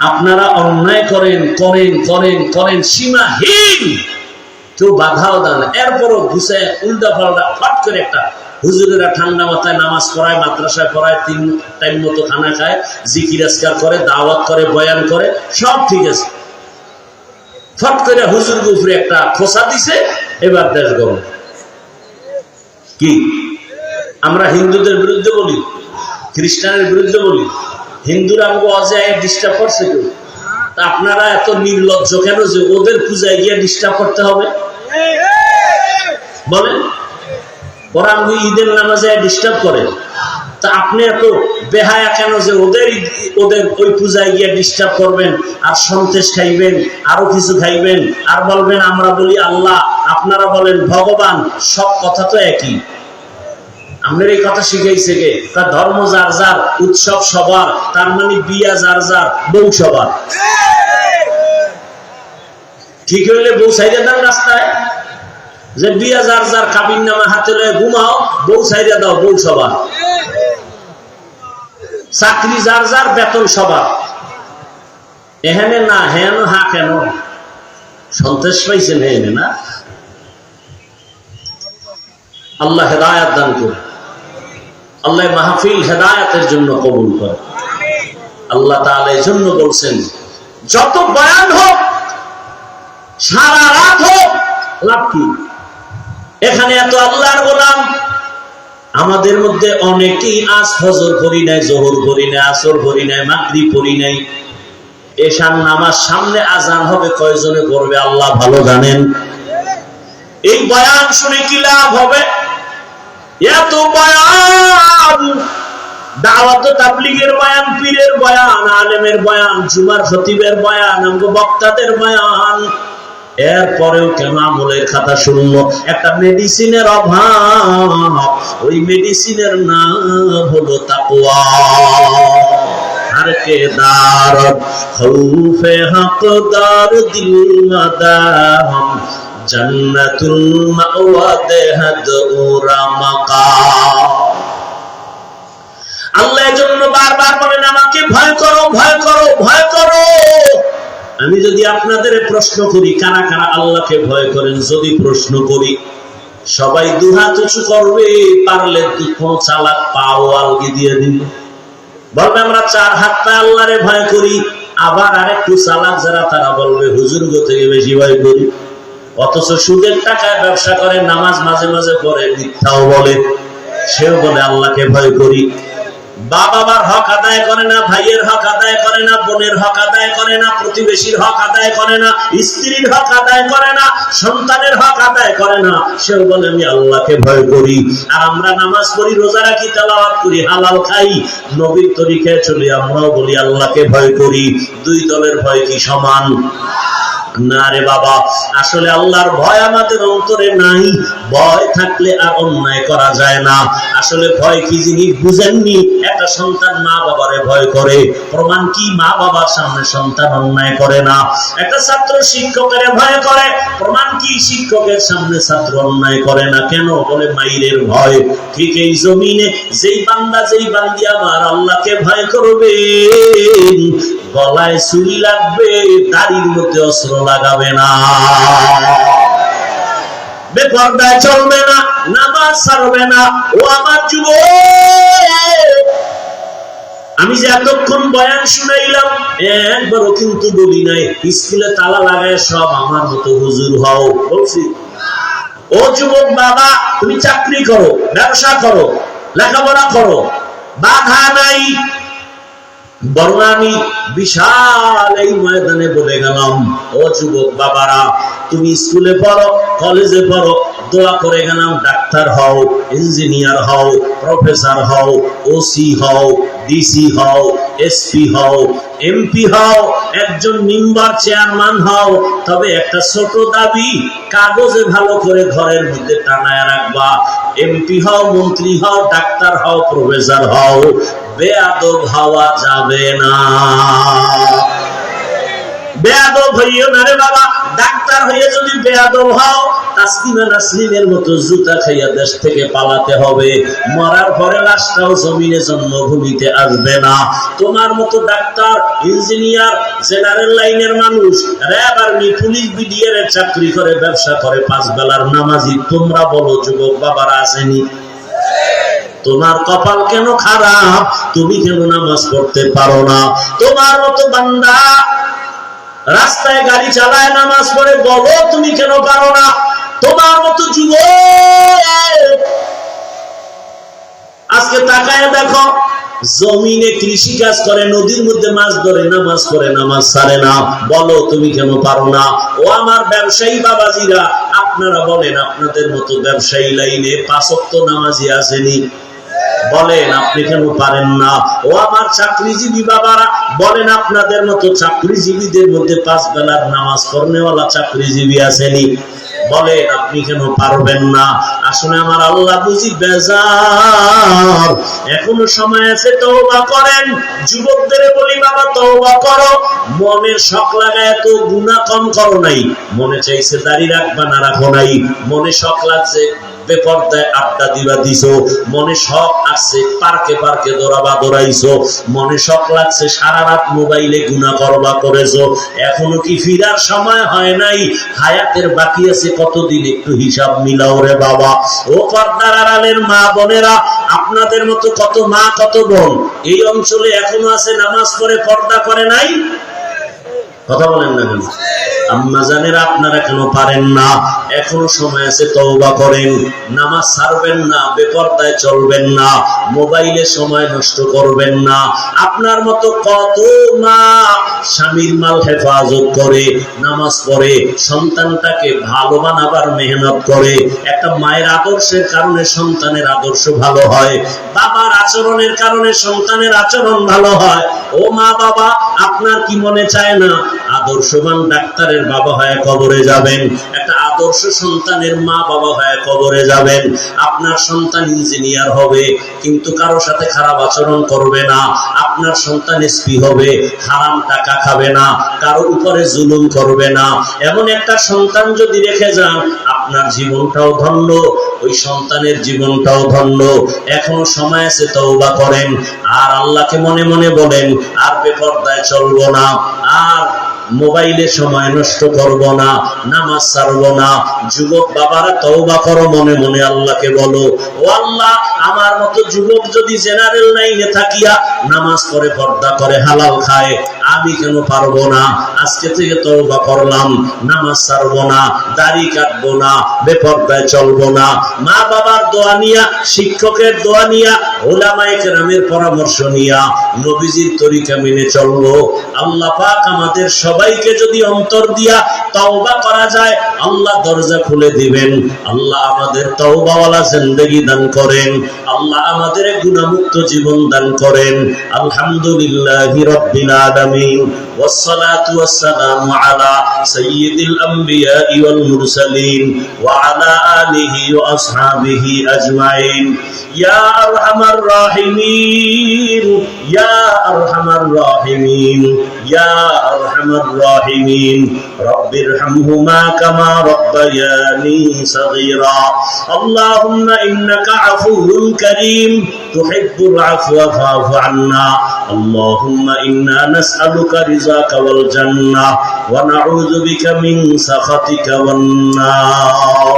আপনারা অন্যায় করেন করেন করেন করেন সীমাহীন, কেউ বাধাও দেন, এরপরও ঘুষে উল্টা পাল্টা ফট করে একটা হুজুরেরা ঠান্ডা মাথায় নামাজ পড়ায়, মাদ্রাসায় পড়ায়, 3 টাইম মতো খানা খায়, জিকির আজকার করে, দাওয়াত করে, বয়ান করে, সব ঠিক আছে। ফট করে হুজুর উপরে একটা খোসা দিছে, এবার দেশ গরম। কি আমরা হিন্দুদের বিরুদ্ধে বলি, খ্রিস্টানের বিরুদ্ধে বলি, হিন্দুরা আমাকে অজায় ডিস্টার্ব করছে কেউ? তা আপনারা এত নির্লজ্জ কেন যে ওদের পূজায় গিয়ে ডিস্টার্ব করতে হবে? বলেন, ওরা আমাকে ঈদের নামাজে ডিস্টার্ব করে, তা আপনি এত বেহায়া কেন যে ওদের ওই পূজায় গিয়ে ডিস্টার্ব করবেন, আর সন্তেষ খাইবেন, আরো কিছু খাইবেন, আর বলবেন আমরা বলি আল্লাহ, আপনারা বলেন ভগবান, সব কথা তো একই। আমাদের এই কথা শিখাইছে কে? তার ধর্ম যার যার, উৎসব সবার, তার মানে বিয়া যার যার, বউ সবার। ঠিক হইলে বউ সাইডে দেন রাস্তায়, যে বিয়া যার যার, কাবিন নামা হাতে লয়ে ঘুমাও, বউ সাইডে দাও, বউ সবার। চাকরি যার যার, বেতন সবার। এখানে না হেন হা কেন? সন্তেষ পাইছেন এখানে না? আল্লাহ হেদায়াত দান করে, আল্লাহ মাহফিল হেদায়াতের জন্য কবুল করে। আল্লাহ তাআলা এই জন্য বলছেন, যত বয়ান হোক, সারা রাত হোক, লাভ কি? এখানে এত আল্লাহর গোলাম, আমাদের মধ্যে অনেকেই আজ ফজর পড়ি নাই, জোহর পড়ি নাই, আসর পড়ি নাই, মাগরিব পড়ি নাই। এশার নামাজ সামনে আজান হবে, কয়জনে পড়বে আল্লাহ ভালো জানেন। এই বয়ান শুনে কি লাভ হবে? এত বয়ান, দাওয়াত তাবলীগের বয়ান, পীরের বয়ান, আলেমের বয়ান, জুমার খতিবের বয়ান, আমগো বক্তাদের বয়ান, এরপরেও কেন আমলের খাতা শুনলো? একটা মেডিসিনের অভাব, ওই মেডিসিনের নাম হলো তাকওয়া। আর কে দারদ খৌফে হকদার দিল মাদাম, জান্নাতুল মাওয়া দেহাদ ওরা মাকাম। আল্লাহ এজন্য বারবার বলেন, আমাকে ভয় করো, ভয় করো, ভয় করো। আমি যদি আপনাদের প্রশ্ন করি, কারা কারা আল্লাহকে ভয় করেন, যদি প্রশ্ন করি, সবাই দুহাত উঁচু করবে, পারলে কোনো চালাক পাও আলগি দিয়ে দিন, বলবে আমরা 4 হাত পায়ে আল্লাহরে ভয় করি। আবার আরেকটু চালাক যারা, তারা বলবে হুজুর গো থেকে বেশি ভয় করি। অথচ সুদের টাকায় ব্যবসা করে, নামাজ মাঝে মাঝে পড়ে, মিথ্যাও বলে, সেও বলে আল্লাহকে ভয় করি। বাবার হক আদায় করে না, ভাইয়ের হক আদায় করে না, বোনের হক আদায় করে না, প্রতিবেশীর হক আদায় করে না, স্ত্রীর হক আদায় করে না, সন্তানের হক আদায় করে না, সেও বলে আমি আল্লাহকে ভয় করি। আর আমরা নামাজ পড়ি, রোজা রাখি, তেলাওয়াত করি, হালাল খাই, নবীর তরিকায় চলি, আমরাও বলি আল্লাহকে ভয় করি। দুই দলের ভয় কি সমান? না রে বাবা, আসলে আল্লাহর ভয় আমাদের অন্তরে নাই। ভয় থাকলে আর অন্যায় করা যায় না। আসলে ভয় কি জিনিস বুঝেননি? একটা সন্তান মা বাবারে ভয় করে, প্রমাণ কি? মা বাবার সামনে সন্তান অন্যায় করে না। একটা ছাত্র শিক্ষকের ভয় করে, প্রমাণ কি? শিক্ষকের সামনে ছাত্র অন্যায় করে না। কেন? বলে মাইরের ভয়। ঠিক এই জমিনে যেই বান্দা, যেই বান্দি আমার আল্লাহকে ভয় করবে, গলায় ছুরি লাগবে, দাড়ির মধ্যে অস্ত্র লাগাবে না, বেপরদায় চলবে না, নামাজ ছাড়বে না। ও আমার যুবক, আমি যে এতক্ষণ বয়ান শুনাইলাম, একবারও কিন্তু বলি নাই স্কুলে তালা লাগায় সব আমার মতো হুজুর হও, বলছি? ও যুবক বাবা, তুমি চাকরি করো, ব্যবসা করো, লেখাপড়া করো, বাধা নাই। বরং আমি বিশাল এই ময়দানে বলে গেলাম, ও যুবক বাবারা, তুমি স্কুলে পড়ো, কলেজে পড়ো, দোয়া করে গেলাম ডাক্তার হও, ইঞ্জিনিয়ার হও, প্রফেসর হও, ওসি হও, ডিসি হও, এসপি হও, এমপি হও, একজন মেম্বার চেয়ারম্যান হও, তবে একটা ছোট দাবি, কাগজে ভালো করে ঘরের মধ্যে টানায় রাখবা। এমপি হও, মন্ত্রী হও, ডাক্তার হও, প্রফেসর হও, বেয়াদব হওয়া যাবে না। বেয়াদব হইও না রে বাবা। ডাক্তার হয়ে যদি বেয়াদব হও, তাসলিমা নাসরিনের মতো জুতা খাইয়া দেশ থেকে পালাতে হবে। মরার পরে লাশটাও জমিনে জন্মভূমিতে আসবে না। তোমার মতো ডাক্তার, ইঞ্জিনিয়ার, জেনারেল লাইনের মানুষ, র্যাব, আর্মি, পুলিশ, বিডিআর এর চাকরি করে, ব্যবসা করে, 5 বেলার নামাজি, তোমরা বলো যুবক বাবারা আসেনি? তোমার কপাল কেন খারাপ? তুমি কেন নামাজ পড়তে পারো না? তোমার মতো বান্দা রাস্তায় গাড়ি চালায়, নামাজ পড়ে, বলো তুমি কেন পারো না? তোমার মতো যুবক আজকে তাকায় দেখো, জমিনে কৃষি কাজ করে, নদীর মধ্যে মাছ ধরে, নামাজ পড়ে, নামাজ ছাড়ে না, বলো তুমি কেন পারো না? ও আমার ব্যবসায়ী বাবাজিরা, আপনারা বলেন, আপনাদের মতো ব্যবসায়ী লাইনে 5 ওয়াক্ত নামাজি আসেনি? বলেন আপনি কেন পারেন না? ও আমার চাকরিজীবী বাবারা, বলেন আপনাদের মতো চাকরিজীবীদের মধ্যে 5 বেলার নামাজ পড়নেওয়ালা চাকরিজীবী আসেনি? বলেন আপনি কেন পারবেন না? আসলে আমার আল্লাহ বুঝি বেজার। এখনো সময় আছে, তওবা করেন। যুবকদের বলি বাবা, তওবা করো। মনের শখ লাগায় তো গুনাহ কম করো নাই। মনে চাইছে দাড়ি রাখবা না, রাখো নাই। মনে শখ লাগছে বেপরদায় আড্ডা দিবা দিছো। মনে শখ আসছে পার্কে পার্কে দৌড়াবা, দৌড়াইছো। মনে শখ লাগছে সারা রাত মোবাইলে গুনাহ করবা, করেছো। এখনো কি ফিরার সময় হয় নাই? হায়াতের বাকি আছে কতদিন? একটু হিসাব মিলাও রে বাবা। ও পর্দার আড়ালের মা বোনেরা, আপনাদের মতো কত মা, কত বোন এই অঞ্চলে এখনো আছে নামাজ পড়ে, পর্দা করে নাই? কথা বলেন না কেন? আম্মা জানেরা, আপনারা কেন পারেন না? এখনো সময় আছে, তওবা করেন। নামাজ ছাড়বেন না, বেপরদায় চলবেন না, মোবাইলে সময় নষ্ট করবেন না। আপনার মতো কত মা স্বামীর মাল হেফাজত করে, নামাজ পড়ে, সন্তানটাকে ভালো বানাবার মেহনত করে। একটা মায়ের আদর্শের কারণে সন্তানের আদর্শ ভালো হয়, বাবার আচরণের কারণে সন্তানের আচরণ ভালো হয়। ও মা বাবা, আপনার কি মনে চায় না আদর্শবান ডাক্তারের বাবা হয়ে কবরে যাবেন? একটা আদর্শ সন্তানের মা বাবা হয়ে কবরে যাবেন। আপনার সন্তান ইঞ্জিনিয়ার হবে, কিন্তু কারো সাথে খারাপ আচরণ করবে না। আপনার সন্তান এসপি হবে, হারাম টাকা খাবে না, কারো উপরে জুলুম করবে না। এমন একটা সন্তান যদি রেখে যান, আপনার জীবনটাও ধন্য, ওই সন্তানের জীবনটাও ধন্য। এখনো সময় আছে, তওবা করেন। আর আল্লাহকে মনে মনে বলেন, আর বেপরদায় চলবো না, আর মোবাইলে সময় নষ্ট করব না, নামাজ ছাড়বো না। যুবক বাবারা, তওবা করো, মনে মনে আল্লাহকে বলো, ও আল্লাহ, আমার মতো যুবক যদি জেনারেল লাইনে থাকিয়া নামাজ পড়ে, পর্দা করে, হালাল খায়, আমি কেন পারবো না? আজকে থেকে তওবা করলাম, নামাজ ছাড়বো না, দাড়ি কাটবো না, বেপরদায় চলবো না। মা বাবার দোয়া নিয়া, শিক্ষকের দোয়া নিয়া, উলামায়ে কেরামের পরামর্শ নিয়া নবীজির তরিকা মেনে চলবো। আল্লাহ পাক আমাদের সবাইকে যদি অন্তর দিয়া তওবা করা যায়, আল্লাহ দরজা খুলে দিবেন। আল্লাহ আমাদের তওবাওয়ালা জিন্দেগি দান করেন। আল্লাহ আমাদের গুনাহমুক্ত জীবন দান করেন। আলহামদুলিল্লাহি রাব্বিল আলামিন, ওয়াসসালাতু ওয়াসসালামু আলা সাইয়্যিদিল আমবিয়া ওয়াল মুরসালিন ওয়া আলা আলিহি ওয়া আসহাবিহি আজমাইন। ইয়া আরহামার রাহিমিন, ইয়া আরহামার রাহিমিন, ইয়া আরহামার রাহিমিন। রব্বিরহামহুমা কামা রাব্বায়ানি সাগীরা। আল্লাহুম্মা ইন্নাকা আফুউন কারীম তুহিব্বুল আফওয়া ফা'ফু আন্না। আল্লাহুম্মা ইন্না নাসআলুকা রিযাকা ওয়াল জান্নাহ ওয়া নাউযু বিকা মিন সাখাতিকা ওয়ান নার।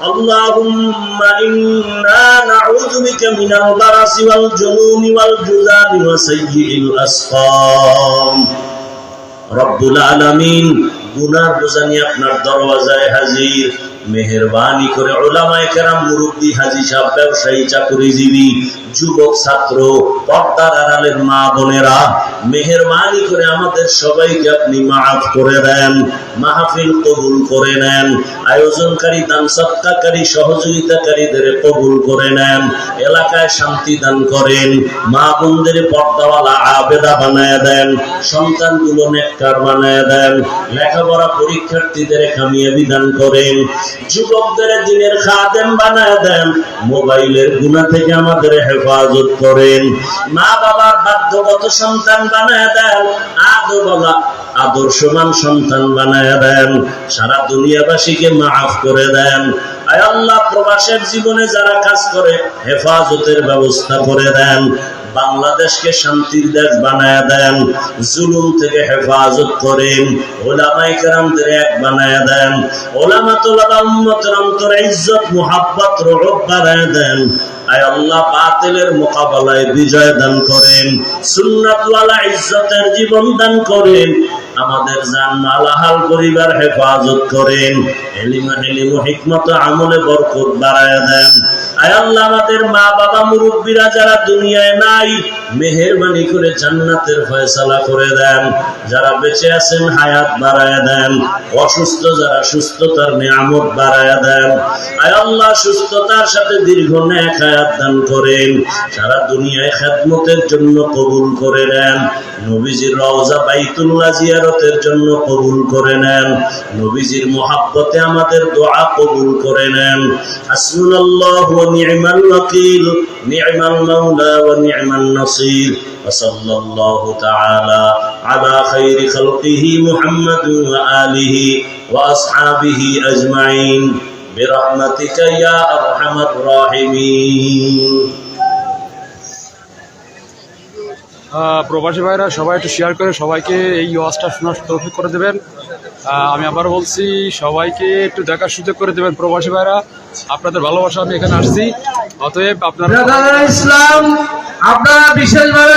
আল্লাহুম্মা ইন্না নাউযু বিকা মিনাল বারাসি ওয়াল জুনুনি ওয়াল জুযামি ওয়া সাইয়্যিল আসকাম। রব্বুল আলামিন, গুনার বোঝা নিয়ে আপনার দরওয়াজায় হাজির। মেহেরবানি করে উলামায়ে কেরাম, মুরব্বী, হাজী সাহেব, ব্যবসায়ী, চাকরিজীবী, যুবক, ছাত্র, পর্দার আড়ালের মা বোনেরা, মেহেরবানি করে আমাদের সবাইকে আপনি মাফ করে দেন, মাহফিল কবুল করে নেন, আয়োজনকারী, দান সৎকারী, সহযোগিতাকারীদের কবুল করে নেন, এলাকায় শান্তি দান করেন, মা বোনদের পর্দাওয়ালা আবেদা বানায় দেন, সন্তানগুলো নেককার বানায় দেন, লেখাপড়া পরীক্ষার্থীদের কামিয়াবি দান করেন, যুবকদের দিনের খাদেম বানায় দেন, মোবাইলের গুনাহ থেকে আমাদের হেফাজত করেন, মা বাবার বাধ্যগত সন্তান বানায় দেন, আদর্শবান সন্তান বানায় দেন, সারা দুনিয়াবাসীকে মাফ করে দেন। আয় আল্লাহ, প্রবাসের জীবনে যারা কাজ করে হেফাজতের ব্যবস্থা করে দেন, বাংলাদেশকে শান্তির দেশ বানায় দেন, জুলুম থেকে হেফাজত করেন, উলামায়ে কেরামদের এক বানায় দেন, উলামা তোলাবা উম্মতের অন্তরে ইজ্জত, মুহাব্বত, রহমত বানায় দেন। আয় আল্লাহ, বাতিলের মোকাবেলায় বিজয় দান করেন, সুন্নাতওয়ালা ইজ্জতের জীবন দান করেন, আমাদের জান মাল হাল পরিবার হেফাজত করেন, ইলম হিকমত আমলে বরকত বাড়ায় দেন। আয় আল্লাহ, আমাদের মা বাবা মুরব্বীরা যারা দুনিয়ায় নাই, মেহেরবানি করে জান্নাতের ফয়সালা করে দেন, যারা বেঁচে আছেন হায়াত বাড়ায় দেন, অসুস্থ যারা সুস্থতার নিয়ামত বাড়ায় দেন। আয় আল্লাহ, সুস্থতার সাথে দীর্ঘ নেক হায়াত দান করেন, সারা দুনিয়ায় খেদমতের জন্য কবুল করে নেন, নবীজির রওজা বাইতুল্লাহ জিয়ারতের জন্য কবুল করে নেন, নবীজির মুহাব্বতে আমাদের দোয়া কবুল করে নেন। হাসবুনাল্লাহু ওয়া নি'মাল ওয়াকিল, নি'মাল মাওলা ওয়া নি'মান নাসির। وصلى الله تعالى على خير خلقه محمد وآله وأصحابه أجمعين برحمتك يا أرحم الراحمين. প্রবাসী ভাইরা সবাই একটু শেয়ার করে সবাইকে এই ওয়াজটা শোনার তৌফিক করে দেবেন। আমি আবার বলছি, সবাইকে একটু দেখার সুযোগ করে দেবেন। প্রবাসী ভাইরা, আপনাদের ভালোবাসা আমি এখানে আসছি, অতএব আপনারা ইসলাম আপনারা বিশেষভাবে